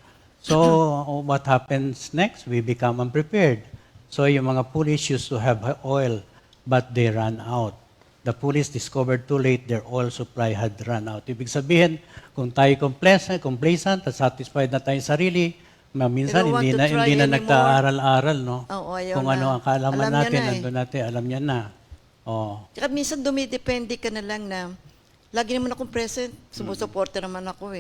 So, what happens next? We become unprepared. So, yung mga foolish used to have oil, but they ran out. The foolish discovered too late their oil supply had run out. Ibig sabihin, kung tayo complacent at satisfied na tayong sarili, minsan You don't want hindi to na try anymore. nagka-aral-aral, no? Oo, ayaw Kung na. ano ang kaalaman Alam niya natin, na nandun natin, alam niya na. Oh. Tsaka minsan dumidepende ka na lang na lagi naman akong present. Sumusuporta naman ako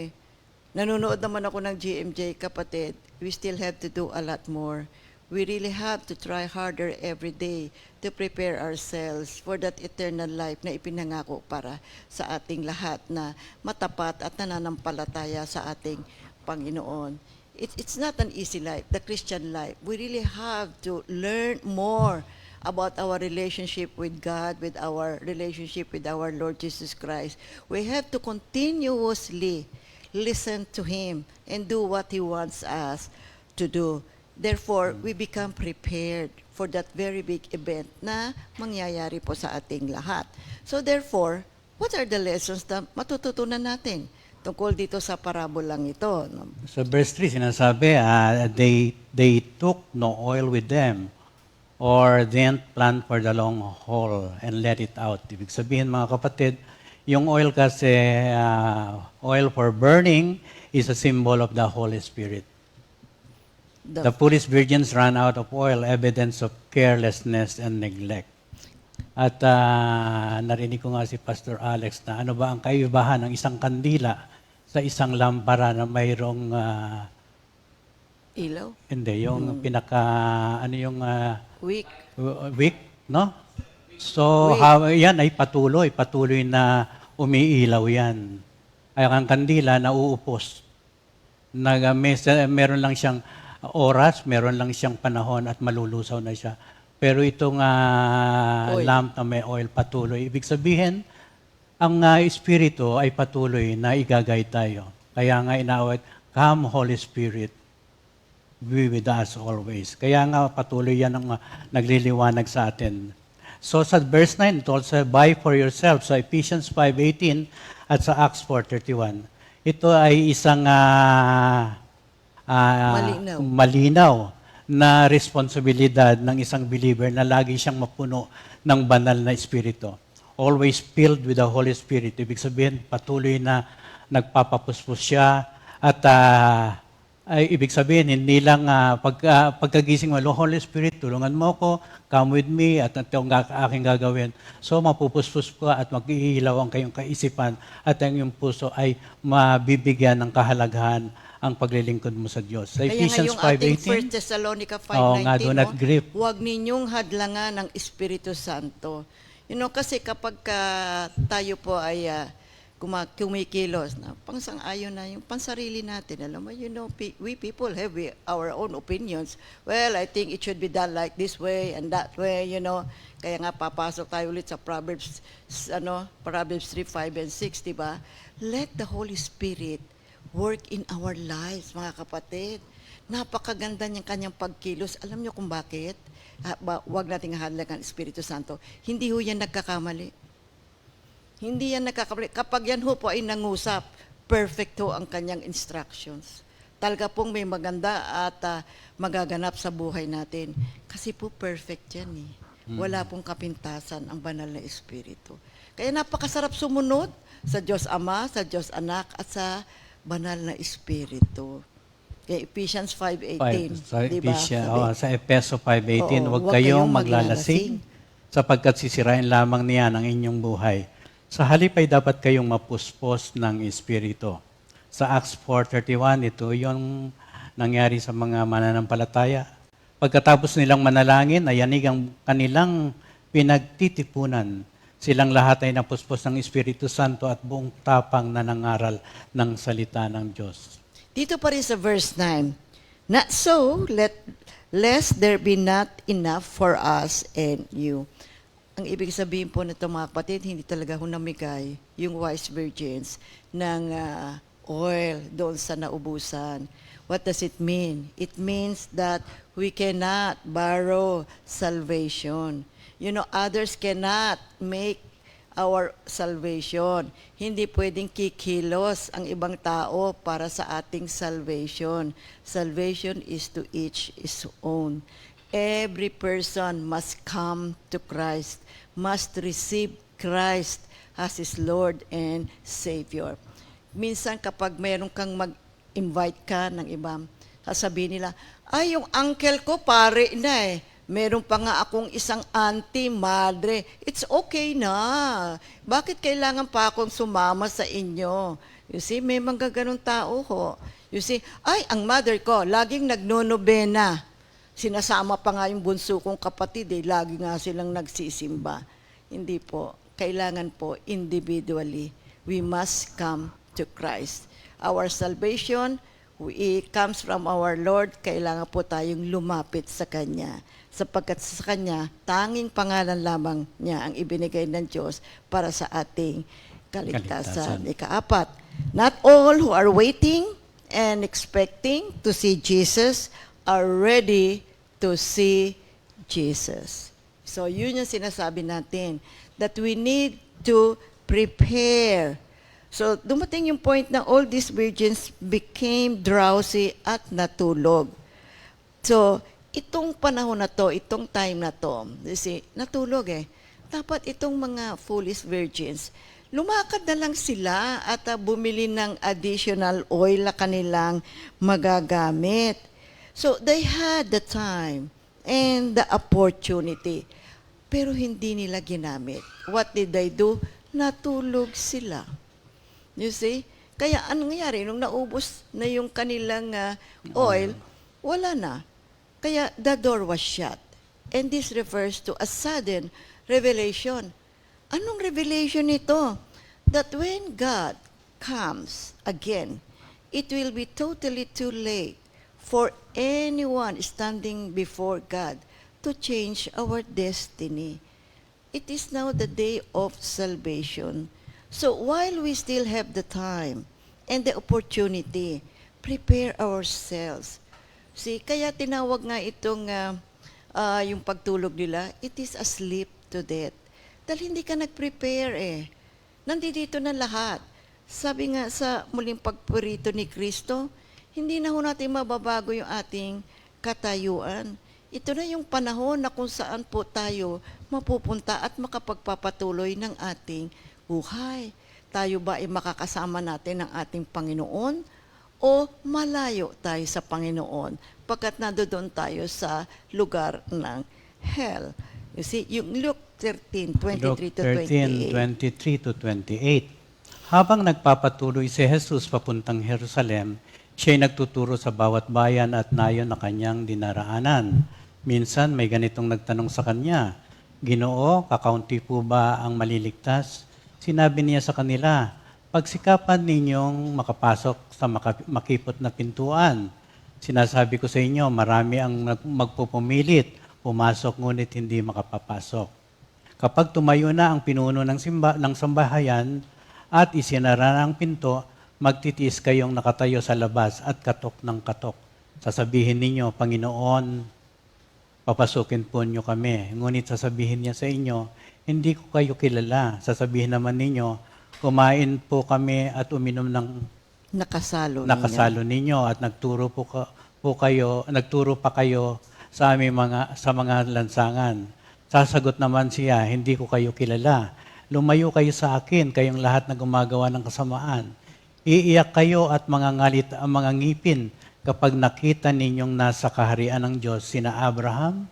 Nanonood naman ako ng GMJ, kapatid. We still have to do a lot more. We really have to try harder every day to prepare ourselves for that eternal life na ipinangako para sa ating lahat na matapat at nananampalataya sa ating Panginoon. It's not an easy life, the Christian life. We really have to learn more about our relationship with God, with our relationship with our Lord Jesus Christ. We have to continuously listen to Him and do what He wants us to do. Therefore, we become prepared for that very big event na mangyayari po sa ating lahat. So therefore, what are the lessons na matututunan natin tungkol dito sa parabolang ito? Sa verse 3, sinasabi, they took no oil with them or didn't plan for the long haul and let it out. Ibig sabihin, mga kapatid, yung oil kasi, oil for burning is a symbol of the Holy Spirit. The foolish virgins ran out of oil, evidence of carelessness and neglect. At narinig ko nga si Pastor Alex na ano ba ang kaibahan ng isang kandila sa isang lampara na mayroong Ilaw? hindi, yung pinaka, ano yung Weak? wick, no? So, yan ay patuloy na umiilaw yan. Ay ang kandila nauupos. Meron lang siyang oras, meron lang siyang panahon at malulusaw na siya. Pero itong Oil. lamp na may oil patuloy. Ibig sabihin, ang Espiritu ay patuloy na igagay tayo. Kaya nga inawit, come Holy Spirit, be with us always. Kaya nga patuloy yan ang nagliliwanag sa atin. So sa verse 9, it also, buy for yourself. Sa Ephesians 5:18 at sa Acts 4:31. Ito ay isang malinaw na responsibilidad ng isang believer na lagi siyang mapuno ng banal na Espiritu. Always filled with the Holy Spirit. Ibig sabihin, patuloy na nagpapapuspos siya at ay ibig sabihin, hindi lang pagkagising mo, Holy Spirit, tulungan mo ako, come with me, at ito ang aking gagawin. So, mapupuspos ko at mag-iilaw ang kayong kaisipan at ang iyong puso ay mabibigyan ng kahalagahan ang paglilingkod mo sa Diyos. Sa Kaya Ephesians nga yung ating 1 5:18, Thessalonica nga, do not 5:19, grieve. huwag ninyong hadlangan ng Espiritu Santo. Kasi kapag tayo po ay kumikilos na pangsang-ayon na yung pansarili natin, alam mo, we people have our own opinions. Well, I think it should be done like this way and that way, Kaya nga papasok tayo ulit sa Proverbs 3:5 and 6, di ba? Let the Holy Spirit work in our lives, mga kapatid. Napakaganda niyang kanyang pagkilos. Alam niyo kung bakit? Huwag nating hadlangan ang Espiritu Santo. Hindi ho yan nagkakamali. Hindi yan nagkakamali. Kapag yan ho po ay nangusap, perfect ho ang kanyang instructions. Talaga pong may maganda at magaganap sa buhay natin. Kasi po perfect yan eh. Wala pong kapintasan ang banal na Espiritu. Kaya napakasarap sumunod sa Diyos Ama, sa Diyos Anak, at sa banal na Espiritu. Kaya Ephesians 5:18. Sa diba? sa Efeso 5:18, Oo, huwag kayong maglalasing sapagkat sisirain lamang niyan ang inyong buhay. Sa halip ay dapat kayong mapuspos ng Espiritu. Sa Acts 4:31, ito yung nangyari sa mga mananampalataya. Pagkatapos nilang manalangin, ay yanig ang kanilang pinagtitipunan. Silang lahat ay napuspos ng Espiritu Santo at buong tapang na nangaral ng salita ng Diyos. Dito pa rin sa verse 9, not so, lest there be not enough for us and you. Ang ibig sabihin po nito mga kapatid, hindi talaga ho namigay yung wise virgins ng oil doon sa naubusan. What does it mean? It means that we cannot borrow salvation. Others cannot make our salvation. Hindi pwedeng kikilos ang ibang tao para sa ating salvation. Salvation is to each his own. Every person must come to Christ, must receive Christ as his Lord and Savior. Minsan kapag mayroon kang mag-invite ka ng iba, sasabihin nila, ay, yung uncle ko pare na eh. Meron pa nga akong isang auntie, madre. It's okay na. Bakit kailangan pa akong sumama sa inyo? You see, may mga ganun tao ho. You see, ay, ang mother ko, laging nagnonobena. Sinasama pa nga yung bunso kong kapatid, lagi nga silang nagsisimba. Hindi po. Kailangan po, individually, we must come to Christ. Our salvation, it comes from our Lord. Kailangan po tayong lumapit sa Kanya. Sapagkat sa Kanya, tanging pangalan lamang niya ang ibinigay ng Diyos para sa ating kaligtasan. Ikaapat, not all who are waiting and expecting to see Jesus are ready to see Jesus. So yun yung sinasabi natin, that we need to prepare. So dumating yung point na all these virgins became drowsy at natulog. So, itong panahon na to, itong time na to, natulog eh. Dapat itong mga foolish virgins, lumakad na lang sila at bumili ng additional oil na kanilang magagamit. So, they had the time and the opportunity, pero hindi nila ginamit. What did they do? Natulog sila. You see? Kaya anong nangyari? Nung naubos na yung kanilang oil, wala na. Kaya the door was shut. And this refers to a sudden revelation. Anong revelation ito? That when God comes again, it will be totally too late for anyone standing before God to change our destiny. It is now the day of salvation. So while we still have the time and the opportunity, prepare ourselves. See, kaya tinawag nga itong yung pagtulog nila, it is a sleep to death. Dahil hindi ka nag-prepare eh. Nandito na lahat. Sabi nga sa muling pagpurito ni Kristo, hindi na ho natin mababago yung ating katayuan. Ito na yung panahon na kung saan po tayo mapupunta at makapagpapatuloy ng ating buhay. Tayo ba ay makakasama natin ng ating Panginoon o malayo tayo sa Panginoon pagkat nandoon tayo sa lugar ng hell? You see, yung Luke 13, 23 Luke to 13, 28. 23 to 28. Habang nagpapatuloy si Jesus papuntang Jerusalem, siya'y nagtuturo sa bawat bayan at nayon na kanyang dinaraanan. Minsan may ganitong nagtanong sa kanya, Ginoo, kakaunti po ba ang maliligtas? Sinabi niya sa kanila, pagsikapan ninyong makapasok sa makipot na pintuan. Sinasabi ko sa inyo, marami ang magpupumilit, pumasok ngunit hindi makapapasok. Kapag tumayo na ang pinuno ng sambahayan at isinara ang pinto, magtitiis kayong nakatayo sa labas at katok ng katok. Sasabihin ninyo, Panginoon, papasukin po niyo kami. Ngunit sasabihin niya sa inyo, hindi ko kayo kilala. Sasabihin naman ninyo, kumain po kami at uminom ng nakasalo ninyo at nagturo pa kayo sa mga lansangan. Sasagot naman siya, hindi ko kayo kilala. Lumayo kayo sa akin, kayong lahat na gumagawa ng kasamaan. Iiyak kayo at mangangalit ang mga ngipin kapag nakita ninyong nasa kaharian ng Diyos sina Abraham,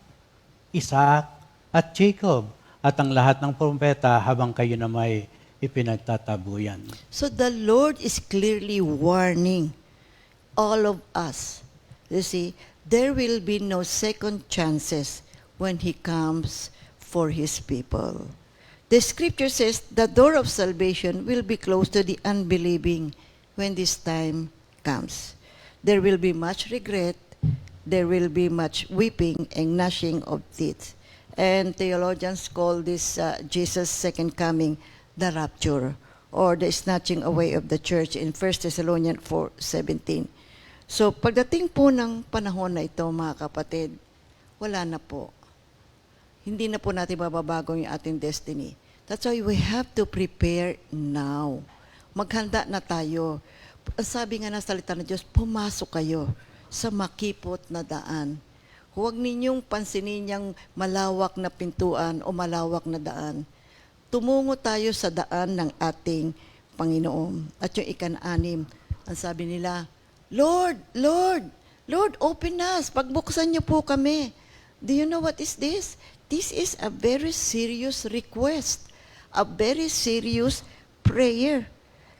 Isaac, at Jacob, at ang lahat ng propeta habang kayo na may ipinagtatabuyan. So the Lord is clearly warning all of us. You see, there will be no second chances when He comes for His people. The scripture says the door of salvation will be closed to the unbelieving when this time comes. There will be much regret, there will be much weeping and gnashing of teeth. And theologians call this Jesus' second coming the rapture or the snatching away of the church in 1 Thessalonians 4:17. So pagdating po ng panahon na ito, mga kapatid, wala na po. Hindi na po natin mababago yung ating destiny. That's why we have to prepare now. Maghanda na tayo. Sabi nga ng salita ng Diyos, pumasok kayo sa makipot na daan. Huwag ninyong pansinin yung malawak na pintuan o malawak na daan. Tumungo tayo sa daan ng ating Panginoon. At yung ikan-anim, ang sabi nila, Lord, Lord, Lord, open us. Pagbuksan niyo po kami. Do you know what is this? This is a very serious request. A very serious prayer.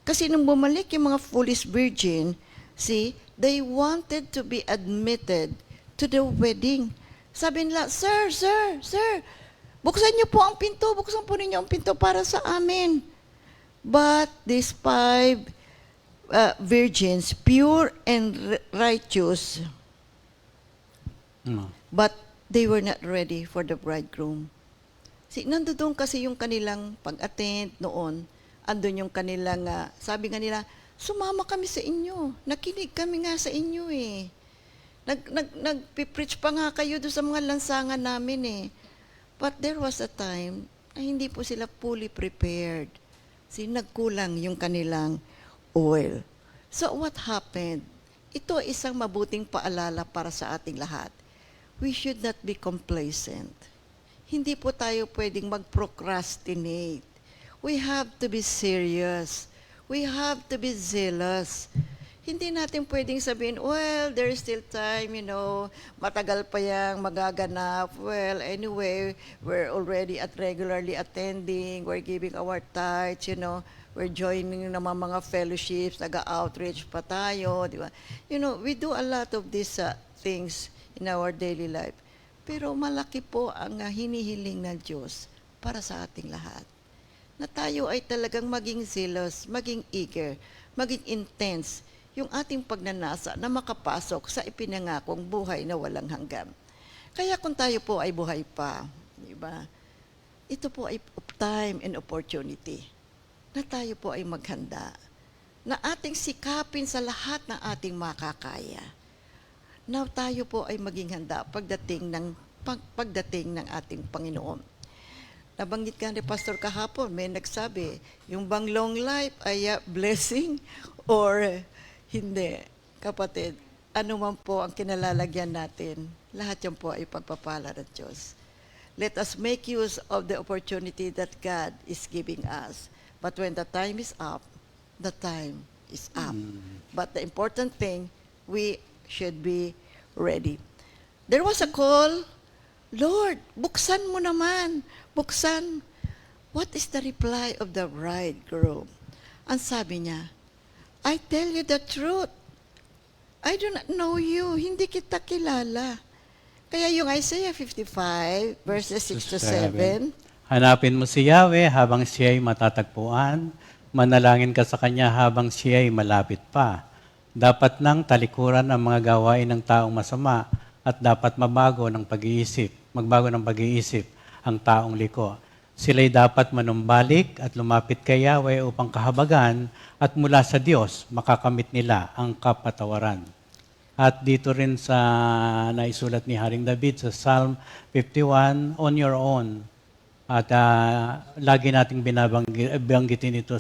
Kasi nung bumalik yung mga foolish virgin, see, they wanted to be admitted to the wedding. Sabi nila, Sir, buksan niyo po ang pinto, buksan po ninyo ang pinto para sa amin. But these 5 virgins, pure and righteous, but they were not ready for the bridegroom. See, nandoon kasi yung kanilang pag-attend noon, andun yung kanilang, sabi nga nila, sumama kami sa inyo. Nakinig kami nga sa inyo eh. Nagpipreach pa nga kayo doon sa mga lansangan namin eh. But there was a time na hindi po sila fully prepared. Nagkulang yung kanilang oil. So what happened? Ito isang mabuting paalala para sa ating lahat. We should not be complacent. Hindi po tayo pwedeng mag-procrastinate. We have to be serious. We have to be zealous. Hindi natin pwedeng sabihin, well, there's still time, matagal pa yang magaganap. Well, anyway, we're already regularly attending, we're giving our tithes, we're joining naman mga fellowships, nag-outreach pa tayo, di ba? We do a lot of these things in our daily life. Pero malaki po ang hinihiling ng Diyos para sa ating lahat. Na tayo ay talagang maging zealous, maging eager, maging intense yung ating pagnanasa na makapasok sa ipinangakong buhay na walang hanggan. Kaya kung tayo po ay buhay pa, di ba? Ito po ay time and opportunity na tayo po ay maghanda, na ating sikapin sa lahat ng ating makakaya, na tayo po ay maging handa pagdating ng ating Panginoon. Nabanggit ka ni Pastor kahapon, may nagsabi, yung bang long life ay blessing or hindi. Kapatid, ano man po ang kinalalagyan natin, lahat yan po ay pagpapala ng Diyos. Let us make use of the opportunity that God is giving us. But when the time is up, the time is up. But the important thing, we should be ready. There was a call, Lord, buksan mo naman. Buksan. What is the reply of the bridegroom? Ang sabi niya, I tell you the truth. I do not know you. Hindi kita kilala. Kaya yung Isaiah 55, verses 6 to 7, Hanapin mo si Yahweh habang siya'y matatagpuan. Manalangin ka sa Kanya habang siya'y malapit pa. Dapat nang talikuran ang mga gawain ng taong masama at dapat magbago ng pag-iisip ang taong liko. Sila'y dapat manumbalik at lumapit kay Yahweh upang kahabagan at mula sa Diyos makakamit nila ang kapatawaran. At dito rin sa naisulat ni Haring David sa Psalm 51, on your own. At lagi nating binabanggitin ito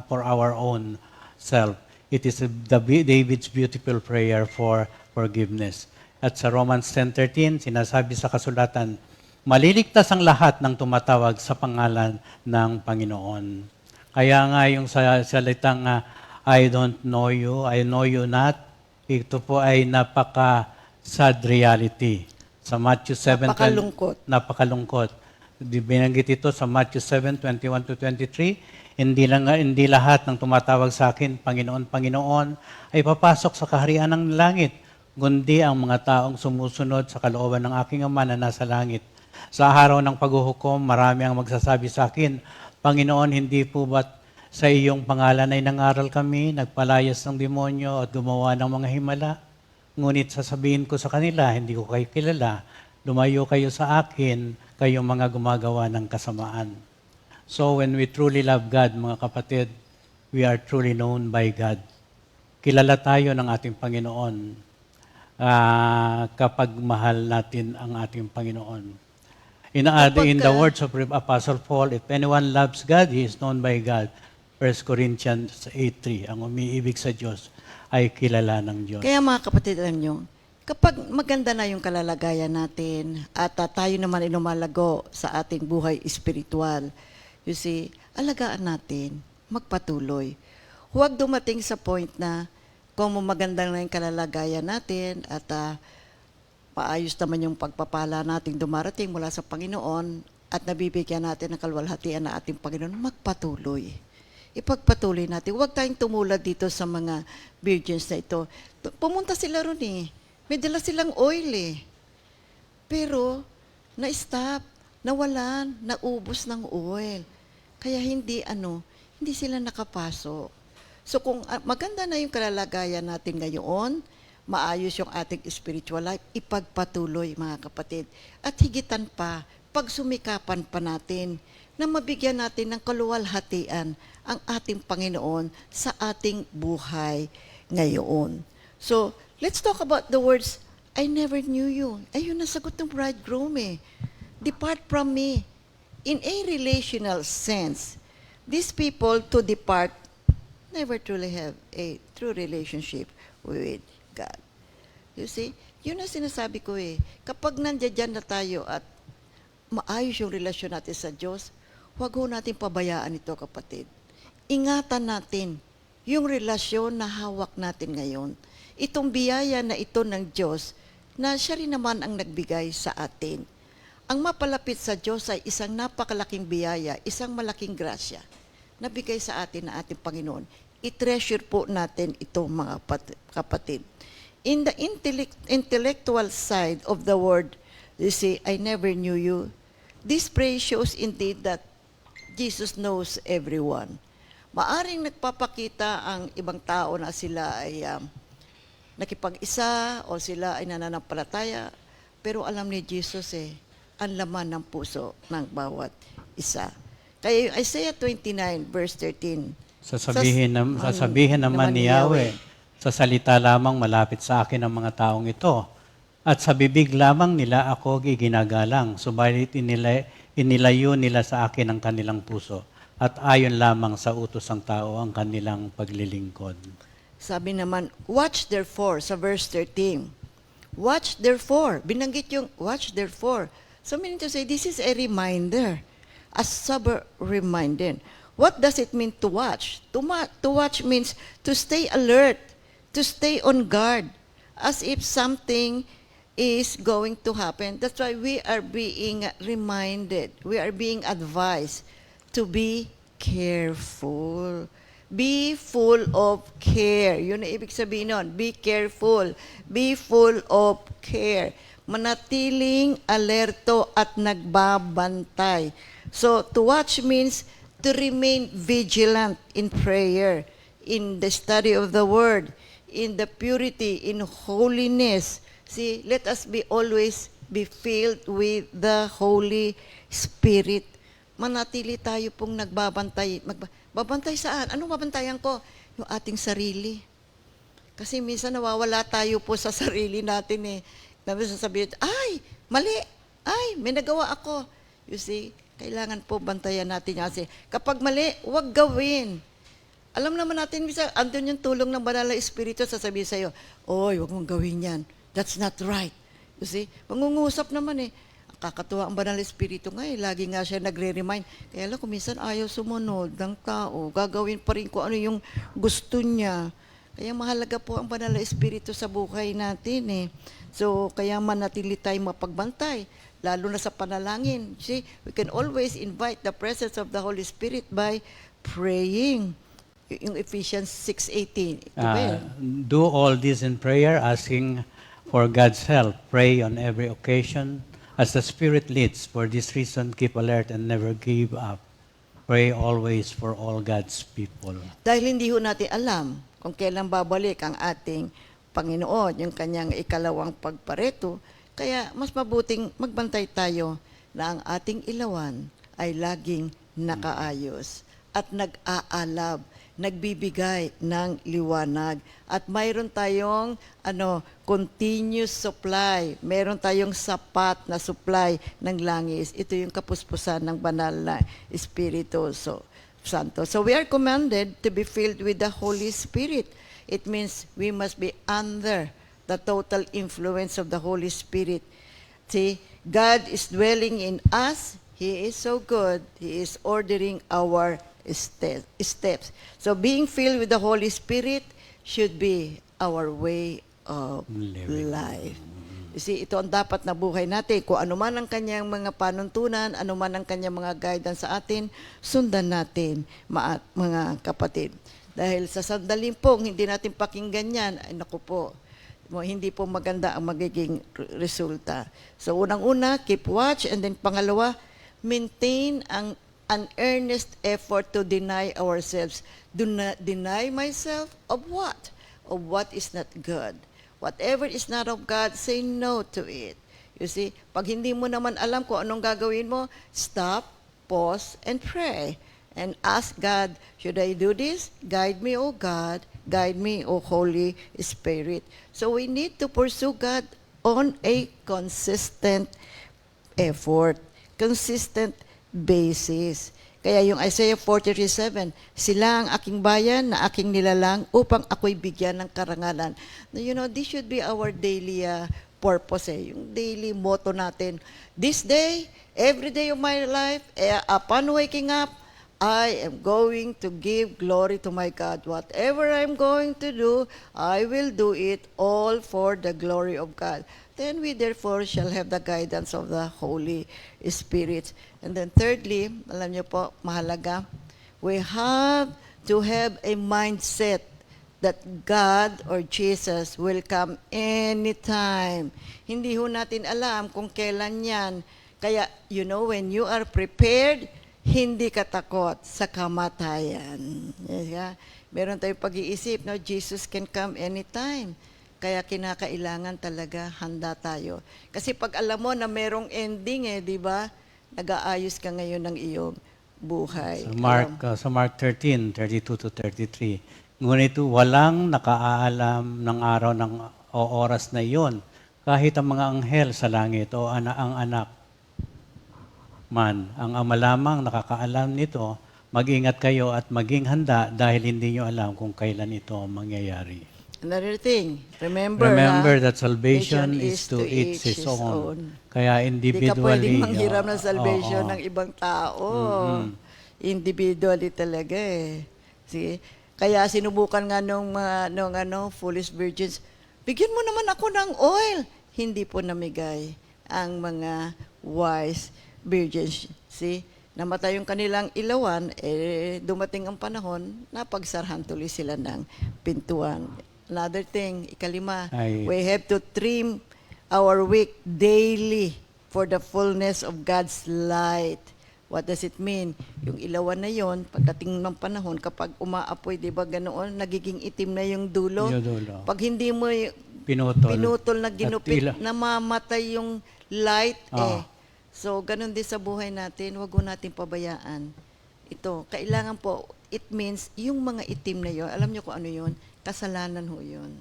for our own self. It is David's beautiful prayer for forgiveness. At sa Romans 10:13, sinasabi sa kasulatan, maliligtas ang lahat ng tumatawag sa pangalan ng Panginoon. Kaya nga yung salitang I don't know you, I know you not, ito po ay napaka-sad reality. Sa Matthew 7, napakalungkot. Binanggit ito sa Matthew 7:21 to 23, hindi lahat ng tumatawag sa akin, Panginoon, Panginoon, ay papasok sa kaharian ng langit, kundi ang mga taong sumusunod sa kalooban ng aking Ama na nasa langit. Sa araw ng paghuhukom, marami ang magsasabi sa akin, Panginoon, hindi po ba't sa iyong pangalan ay nangaral kami, nagpalayas ng demonyo at gumawa ng mga himala? Ngunit sasabihin ko sa kanila, hindi ko kayo kilala, lumayo kayo sa akin, kayong mga gumagawa ng kasamaan. So when we truly love God, mga kapatid, we are truly known by God. Kilala tayo ng ating Panginoon kapag mahal natin ang ating Panginoon. In the words of Apostle Paul, if anyone loves God, he is known by God. 1 Corinthians 8:3, ang umiibig sa Diyos ay kilala ng Diyos. Kaya mga kapatid, alam nyo, kapag maganda na yung kalalagayan natin at tayo naman ay lumalago sa ating buhay espiritual, you see, alagaan natin, magpatuloy. Huwag dumating sa point na kung maganda na yung kalalagayan natin at maayos naman yung pagpapala nating dumarating mula sa Panginoon at nabibigyan natin ng kaluwalhatian na ating Panginoon, magpatuloy. Ipagpatuloy natin. Huwag tayong tumulad dito sa mga virgins na ito. Pumunta sila ron eh. May dala silang oil eh. Pero, na-stop, nawalan, naubos ng oil. Kaya hindi sila nakapasok. So kung maganda na yung kalalagayan natin ngayon, maayos yung ating spiritual life, ipagpatuloy mga kapatid. At higitan pa, pagsumikapan pa natin na mabigyan natin ng kaluwalhatian ang ating Panginoon sa ating buhay ngayon. So, let's talk about the words, I never knew you. Ayun, nasagot ng bridegroom eh. Depart from me. In a relational sense, these people to depart never truly have a true relationship with God. You see, yun ang sinasabi ko eh. Kapag nandiyan na tayo at maayos yung relasyon natin sa Diyos, huwag ho natin pabayaan ito, kapatid. Ingatan natin yung relasyon na hawak natin ngayon. Itong biyaya na ito ng Diyos na siya rin naman ang nagbigay sa atin. Ang mapalapit sa Diyos ay isang napakalaking biyaya, isang malaking grasya na bigay sa atin na ating Panginoon. I-treasure po natin ito, mga kapatid. In the intellectual side of the word, you see, I never knew you. this prayer shows indeed that Jesus knows everyone. Maaring nagpapakita ang ibang tao na sila ay nakipag-isa o sila ay nananampalataya, pero alam ni Jesus ang laman ng puso ng bawat isa. Kaya yung Isaiah 29 verse 13, Sasabihin naman ni Yahweh, sa salita lamang malapit sa akin ang mga taong ito, at sa bibig lamang nila ako giginagalang, subalit inilayo nila sa akin ang kanilang puso, at ayon lamang sa utos ng tao ang kanilang paglilingkod. Sabi naman, watch therefore, sa verse 13. Watch therefore. Binanggit yung watch therefore. So meaning to say, this is a reminder. A sober reminder. What does it mean to watch? To watch means to stay alert, to stay on guard, as if something is going to happen. That's why we are being reminded, we are being advised to be careful. Be full of care. Yun ang ibig sabihin nun. Be careful. Be full of care. Manatiling alerto at nagbabantay. So, to watch means to remain vigilant in prayer, in the study of the Word, in the purity, in holiness. See, let us be always be filled with the Holy Spirit. Manatili tayo pong nagbabantay. Babantay saan? Anong babantayan ko? Yung ating sarili. Kasi minsan nawawala tayo po sa sarili natin Sasabihin, ay, mali. Ay, may nagawa ako. You see, kailangan po bantayan natin kasi kapag mali, huwag gawin. Alam naman natin, minsan, andun yung tulong ng Banal na Espiritu, sasabihin sa'yo, oy, huwag mong gawin yan. That's not right. You see, mangungusap naman Kakatuwa ang Banal na Espiritu nga lagi nga siya nagre-remind. Kaya lang, kung minsan ayaw sumunod ng tao, gagawin pa rin kung ano yung gusto niya. Kaya mahalaga po ang Banal na Espiritu sa buhay natin So, kaya manatili tayong mapagbantay, lalo na sa panalangin. See, we can always invite the presence of the Holy Spirit by praying. Yung Ephesians 6:18. Do all this in prayer, asking for God's help. Pray on every occasion, as the Spirit leads. For this reason, keep alert and never give up. Pray always for all God's people. Dahil hindi ho natin alam kung kailan babalik ang ating Panginoon, yung kanyang ikalawang pagpareto, kaya mas mabuting magbantay tayo na ang ating ilawan ay laging nakaayos at nag-aalab, nagbibigay ng liwanag. At mayroon tayong continuous supply. Mayroon tayong sapat na supply ng langis. Ito yung kapuspusan ng Banal na Espiritu Santo. So we are commanded to be filled with the Holy Spirit. It means we must be under the total influence of the Holy Spirit. See, God is dwelling in us. He is so good. He is ordering our steps. So being filled with the Holy Spirit should be our way of life. You see, ito ang dapat na buhay natin. Kung ano man ang kanyang mga panuntunan, ano man ang kanyang mga guidance sa atin, sundan natin, mga kapatid. Dahil sa sandaling pong hindi natin pakinggan yan, ay naku po, hindi po maganda ang magiging resulta. So unang-una, keep watch, and then pangalawa, maintain an earnest effort to deny ourselves. Do not deny myself of what? Of what is not good. Whatever is not of God, say no to it. You see, pag hindi mo naman alam kung anong gagawin mo, stop, pause, and pray. And ask God, should I do this? Guide me, O God. Guide me, O Holy Spirit. So we need to pursue God on a consistent effort, consistent basis. Kaya yung Isaiah 43:7, sila ang aking bayan na aking nilalang upang ako'y bigyan ng karangalan. You know, this should be our daily purpose. Yung daily motto natin. This day, every day of my life, upon waking up, I am going to give glory to my God. Whatever I'm going to do, I will do it all for the glory of God. Then we therefore shall have the guidance of the Holy Spirit. And then thirdly, alam niyo po, mahalaga, we have to have a mindset that God or Jesus will come anytime. Hindi ho natin alam kung kailan yan. Kaya, when you are prepared, hindi ka takot sa kamatayan. Yes, ka? Meron tayong pag-iisip, no? Jesus can come anytime. Kaya kinakailangan talaga handa tayo. Kasi pag alam mo na merong ending di ba? Nag-aayos ka ngayon ng iyong buhay. Sa Mark 13:32 to 33. Ngunit walang nakaalam ng araw o oras na iyon, kahit ang mga anghel sa langit o ang anak man. Ang ama lamang nakakaalam nito. Mag-ingat kayo at maging handa dahil hindi nyo alam kung kailan ito mangyayari. Another thing, remember that salvation is to each his own. Kaya Hindi ka individually. pwedeng manghiram ng salvation oo. ng ibang tao. Individually talaga See? Kaya sinubukan nga nung foolish virgins, bigyan mo naman ako ng oil. Hindi po namigay ang mga wise virgins. See? Namatay yung kanilang ilawan, dumating ang panahon, napagsarhan tuloy sila ng pintuan. Another thing, ikalima, we have to trim our wick daily for the fullness of God's light. What does it mean? Yung ilawan na yon, pagdating ng panahon, kapag umaapoy, di ba ganoon, nagiging itim na yung dulo. Pag hindi mo pinutol na ginupit, namamatay yung light So, ganun din sa buhay natin, wag natin pabayaan. Ito, kailangan po, it means, yung mga itim na yon, alam niyo kung ano yon? Kasalanan ho yun.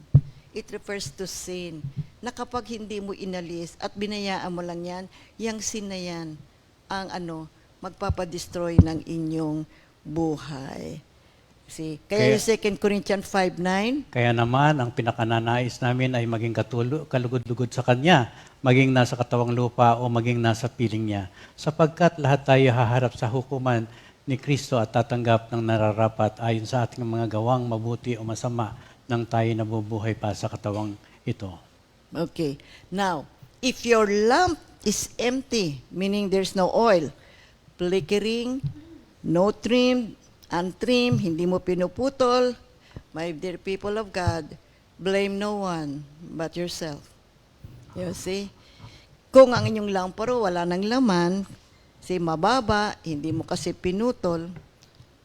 It refers to sin. Na kapag hindi mo inalis at binayaan mo lang yan, yung sin na yan, ang magpapadestroy ng inyong buhay. See? Kaya yung 2 Corinthians 5:9, Kaya naman, ang pinakananais namin ay maging kalugod-lugod sa Kanya, maging nasa katawang lupa o maging nasa piling niya. Sapagkat lahat tayo haharap sa hukuman ni Kristo at tatanggap ng nararapat ayon sa ating mga gawang mabuti o masama nang tayo nabubuhay pa sa katawang ito. Okay. Now, if your lamp is empty, meaning there's no oil, flickering, no trim, untrimmed, hindi mo pinuputol, my dear people of God, blame no one but yourself. You see? Kung ang inyong lamparo wala ng laman, mababa, hindi mo kasi pinutol,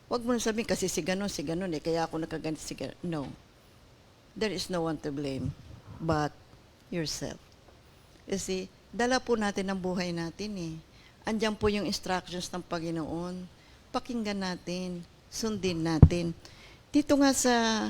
wag mo na sabihin kasi si ganun, kaya ako nakaganit si ganun. No. There is no one to blame but yourself. You see? Dala po natin ang buhay natin Andiyan po yung instructions ng Panginoon. Pakinggan natin, sundin natin. Dito nga sa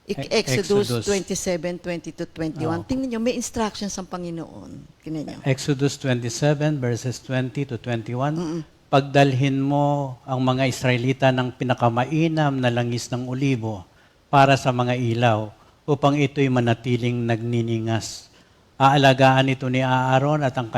Exodus 27:20-21. Tingnan nyo, may instructions ang Panginoon. Tingnan nyo. Exodus 27 verses 20 to 21. Pagdalhin mo ang mga Israelita ng pinakamainam na langis ng olibo para sa mga ilaw upang ito'y manatiling nagniningas. Aalagaan ito ni Aaron at ng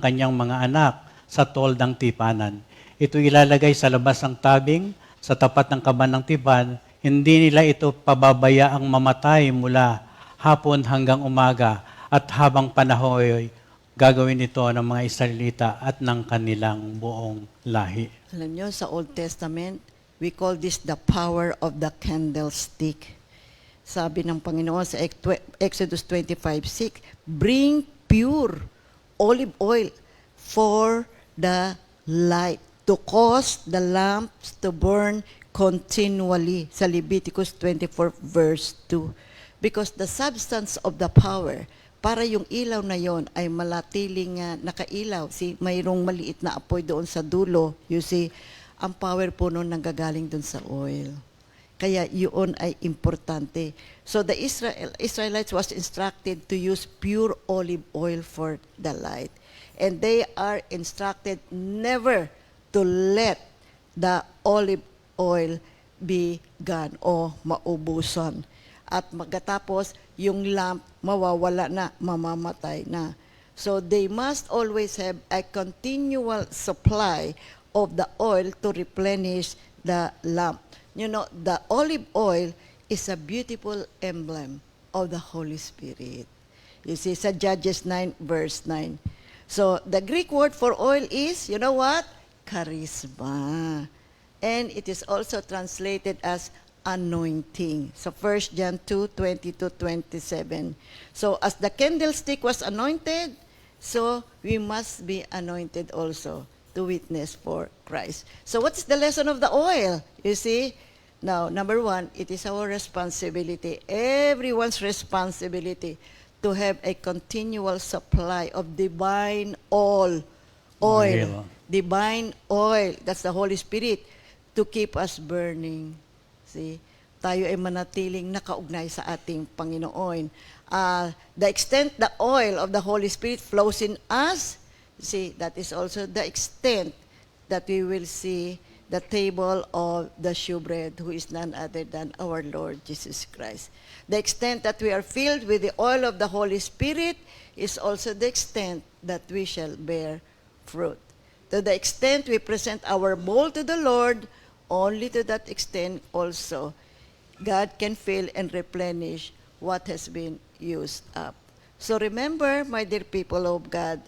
kanyang mga anak sa toldang tipanan. Ito ilalagay sa labas ng tabing, sa tapat ng kaban ng tipan. Hindi nila ito pababayaang mamatay mula hapon hanggang umaga at habang panahon gagawin ito ng mga Israelita at ng kanilang buong lahi. Alam nyo, sa Old Testament, we call this the power of the candlestick. Sabi ng Panginoon sa Exodus 25:6, bring pure olive oil for the light, to cause the lamps to burn continually, sa Leviticus 24 verse 2. Because the substance of the power, para yung ilaw na yon ay malatiling nakailaw. Mayroong maliit na apoy doon sa dulo. You see, ang power po noon nanggagaling doon sa oil. Kaya yun ay importante. So the Israelites was instructed to use pure olive oil for the light. And they are instructed never to let the olive oil be gone o maubusan. At magkatapos, yung lamp mawawala na, mamamatay na. So they must always have a continual supply of the oil to replenish the lamp. You know, the olive oil is a beautiful emblem of the Holy Spirit. You see, sa Judges 9 verse 9. So the Greek word for oil is, you know what? Charisma. And it is also translated as anointing. So 1 John 2:20-27. So as the candlestick was anointed, So we must be anointed also to witness for Christ. So what's the lesson of the oil? You see? Now, number one, it is our responsibility, everyone's responsibility, to have a continual supply of divine oil. Oil. Divine oil. That's the Holy Spirit to keep us burning. See? Tayo ay manatiling nakaugnay sa ating Panginoon. The extent the oil of the Holy Spirit flows in us, see, that is also the extent that we will see the table of the shewbread, who is none other than our Lord Jesus Christ. The extent that we are filled with the oil of the Holy Spirit is also the extent that we shall bear fruit. To the extent we present our bowl to the Lord, only to that extent also God can fill and replenish what has been used up. So remember, my dear people of God,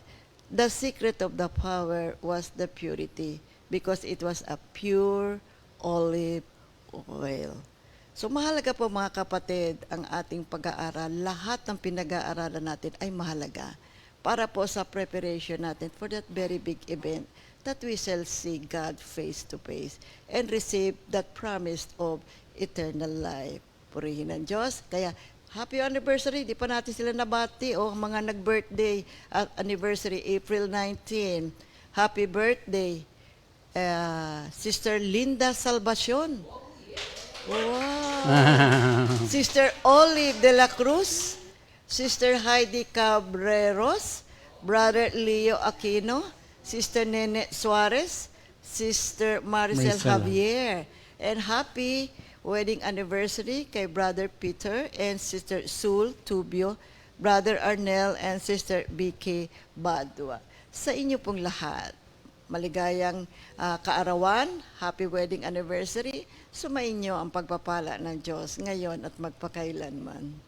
the secret of the power was the purity, because it was a pure olive oil. So mahalaga po mga kapatid ang ating pag-aaral. Lahat ng pinag-aaralan natin ay mahalaga para po sa preparation natin for that very big event that we shall see God face to face and receive that promise of eternal life. Purihin ang Diyos. Kaya happy anniversary. Di pa natin sila nabati. O mga nag-birthday at anniversary, April 19. Happy birthday. Sister Linda Salvacion. Wow. Sister Olive de la Cruz. Sister Heidi Cabreros. Brother Leo Aquino. Sister Nene Suarez. Sister Maricel Maricela. Javier. And happy wedding anniversary kay Brother Peter and Sister Sul Tubio, Brother Arnel and Sister BK Badua. Sa inyo pong lahat, maligayang kaarawan, happy wedding anniversary. Sumainyo ang pagpapala ng Diyos ngayon at magpakailanman.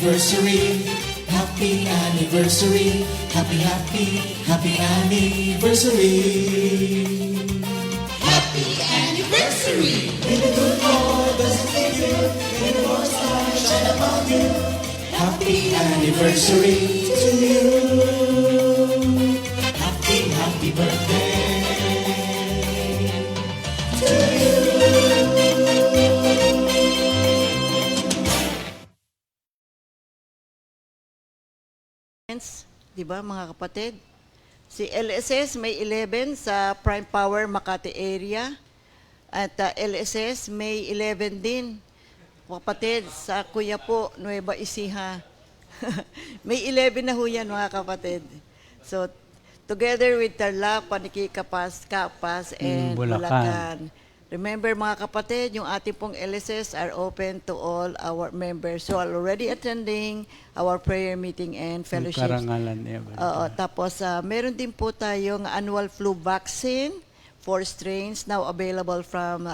Anniversary, happy anniversary, happy, happy, happy anniversary. Happy anniversary! May the good Lord doesn't leave you, may the Lord's light shine upon you. Happy anniversary to you. Happy, happy birthday to you. Di ba mga kapatid? Si LSS May 11 sa Prime Power Makati area at LSS May 11 din. Kapatid, sa Kuya po, Nueva Ecija. May 11 na ho yan mga kapatid. So, together with Tarlac, Paniki, Kapas, and Bulacan. Bulacan. Remember mga kapatid, yung ating pong LSS are open to all our members who are already attending our prayer meeting and fellowships. Karangalan, Evan. Oo, tapos meron din po tayong annual flu vaccine, 4 strains now available from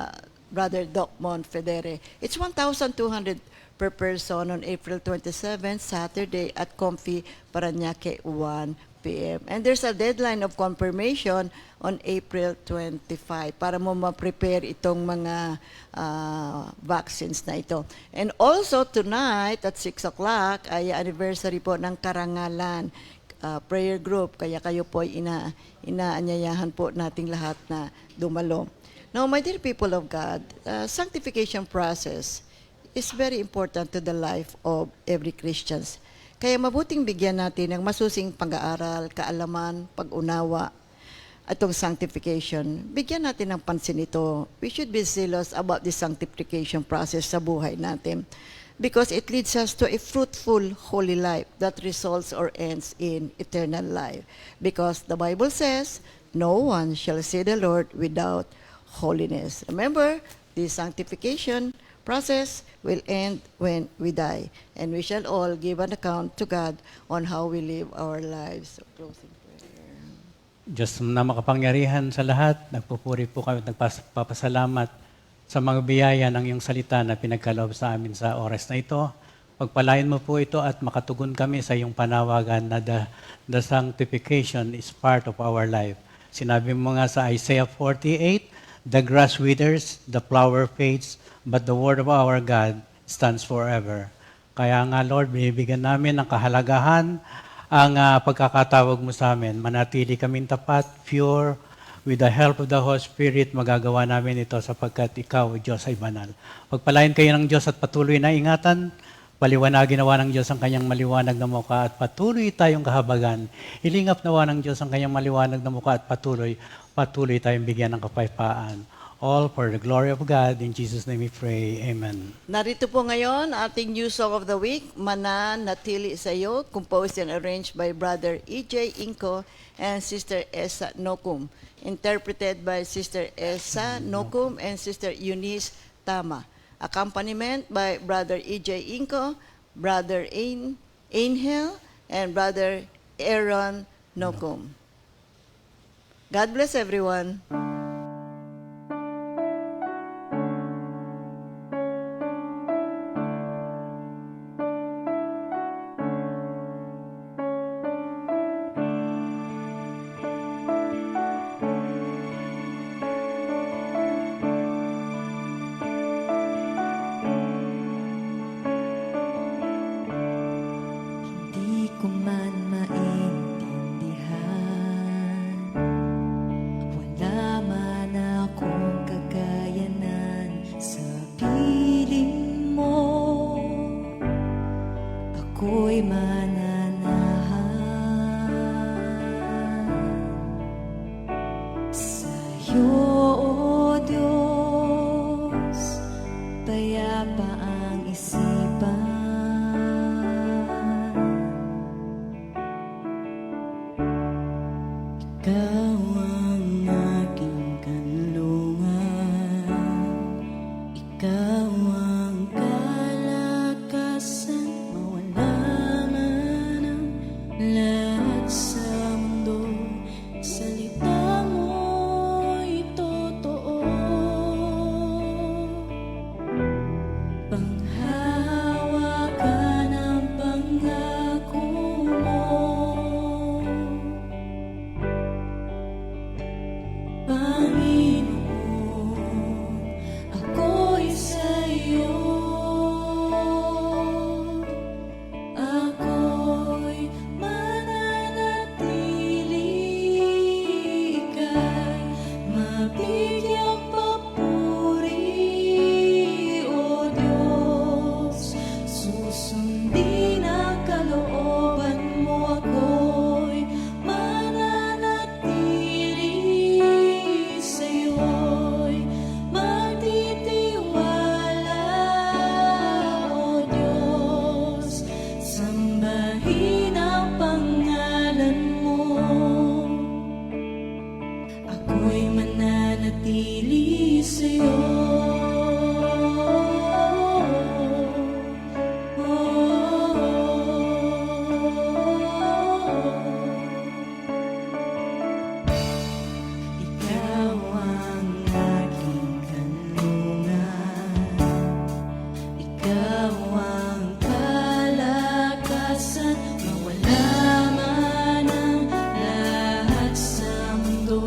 Brother Doc Monfedere. It's 1,200 per person on April 27, Saturday at Comfy Parañaque 1 p.m. And there's a deadline of confirmation on April 25 para mo ma-prepare itong mga vaccines na ito. And also tonight at 6 o'clock ay anniversary po ng Karangalan prayer group. Kaya kayo po inaanyayahan po nating lahat na dumalo. Now, my dear people of God, sanctification process is very important to the life of every Christians. Kaya mabuting bigyan natin ng masusing pag-aaral, kaalaman, pag-unawa, atong sanctification. Bigyan natin ng pansin ito. We should be zealous about the sanctification process sa buhay natin because it leads us to a fruitful, holy life that results or ends in eternal life. Because the Bible says, no one shall see the Lord without holiness. Remember, the sanctification process will end when we die, and we shall all give an account to God on how we live our lives. So, closing prayer. Diyos na makapangyarihan sa lahat, nagpupuri po kami at nagpapasalamat sa mga biyaya ng iyong salita na pinagkaloob sa amin sa oras na ito. Pagpalain mo po ito at makatugon kami sa iyong panawagan na the sanctification is part of our life. Sinabi mo nga sa Isaiah 48, the grass withers, the flower fades, but the word of our God stands forever. Kaya nga Lord, binibigyan namin ng kahalagahan ang pagkakatawag mo sa amin. Manatili kaming tapat, pure, with the help of the Holy Spirit, magagawa namin ito sapagkat ikaw, Diyos, ay banal. Pagpalain kayo ng Diyos at patuloy na ingatan, paliwanagin nawa ng Diyos ang kanyang maliwanag na mukha at patuloy tayong kahabagan. Ilingap nawa ng Diyos ang kanyang maliwanag na mukha at patuloy tayong bigyan ng kapayapaan. All for the glory of God. In Jesus' name we pray. Amen. Narito po ngayon ating new song of the week, Mananatili Sa'yo, composed and arranged by Brother E.J. Inco and Sister Esa Nokum, interpreted by Sister Esa Nokum and Sister Eunice Tama. Accompaniment by Brother E.J. Inco, Brother Angel, and Brother Aaron Nokum. God bless everyone. Di ko man maintindihan, wala man akong kakayanan sa piling mo. Ako'y mananahan sa'yo, O Diyos, payapa ang isipan. Ikaw ang aking kanlungan, ikaw ang kalakasan, mawala man ang lahat sa mundo, salita mo'y totoo. Panghawakan ang pangako mo, Panginoon, ako'y sa'yo. Ako'y mananatili, ika'y mabigyang papuri, O Diyos. Susundin ang kalooban mo, ako'y mananatili sa'yo'y magtitiwala, O Diyos. Sambahin ang pangalan mo, ako'y mananatili sa'yo. Ikaw ang aking kanlungan, ikaw ang kalakasan, mawala man ang lahat sa mundo,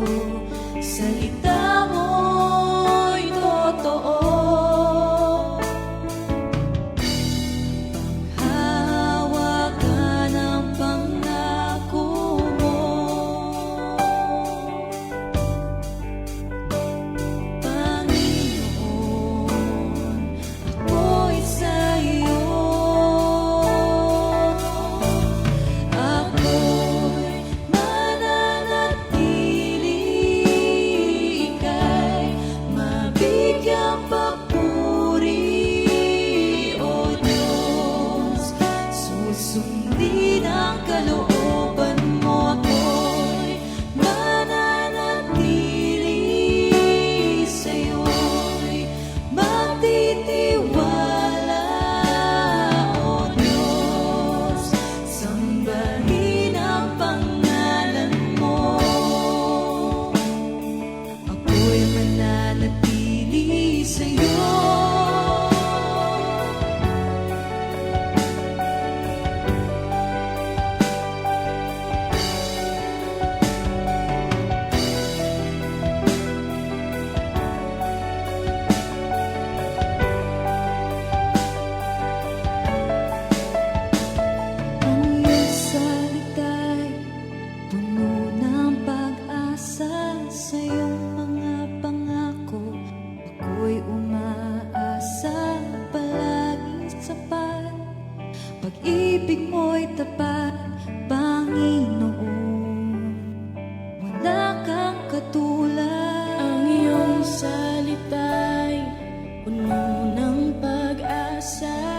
salita mo'y totoo. Panghawakan ang pangako mo, Panginoon, ako'y sa'yo.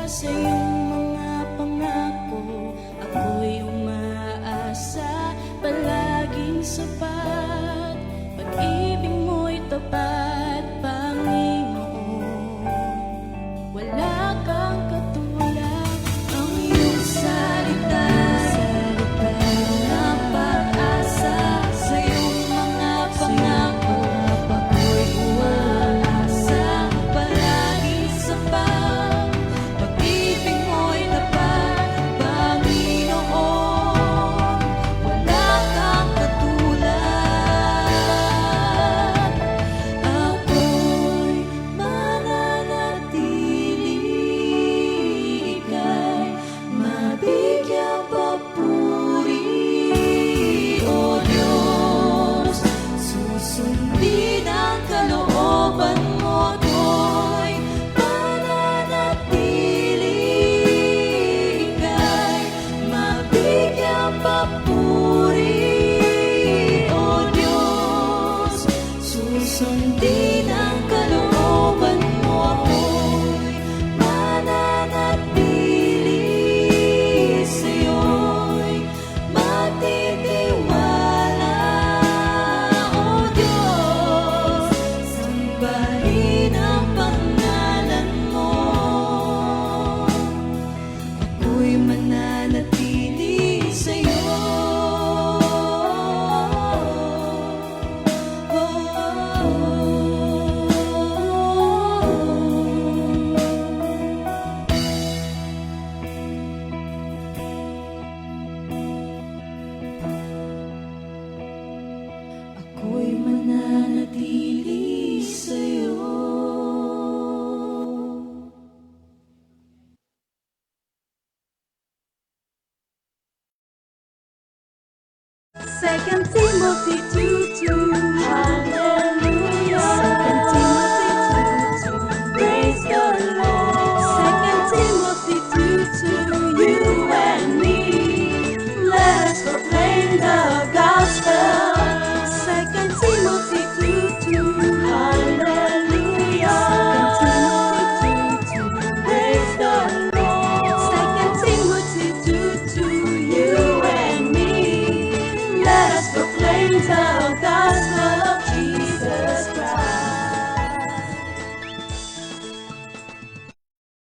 sa iyong mga pangako, ako'y umaasa, palaging sapat. Pag-ibig mo'y tapat, Panginoon. Wala kang katulad, ang iyong salita, napag-asa sa iyong mga pangako, ako'y umaasa, palaging sapat. Pag-ibig mo'y tapat, Panginoon. Wala kang katulad. Ako'y mananatili, ika'y mabigyan papuri, O Diyos. Susundin ang kalooban mo, ako'y mananatili, ika'y mabigyan papuri, O Diyos. Susundin ang kalooban mo, ako'y mananatili, sa'yo'y magtitiwala, O Diyos. Sambahin ang pangalan mo, ako'y mananatili sa'yo. Ako'y mananatili sa'yo. Second Timothy 2:2. Hallelujah. Second Timothy 2:2. Praise the Lord. Second Timothy 2:2. You and me, let us proclaim the gospel. Second Timothy 2:2. Hallelujah. Second Timothy 2:2. Praise the Lord. Second Timothy 2:2. You and me, let us proclaim the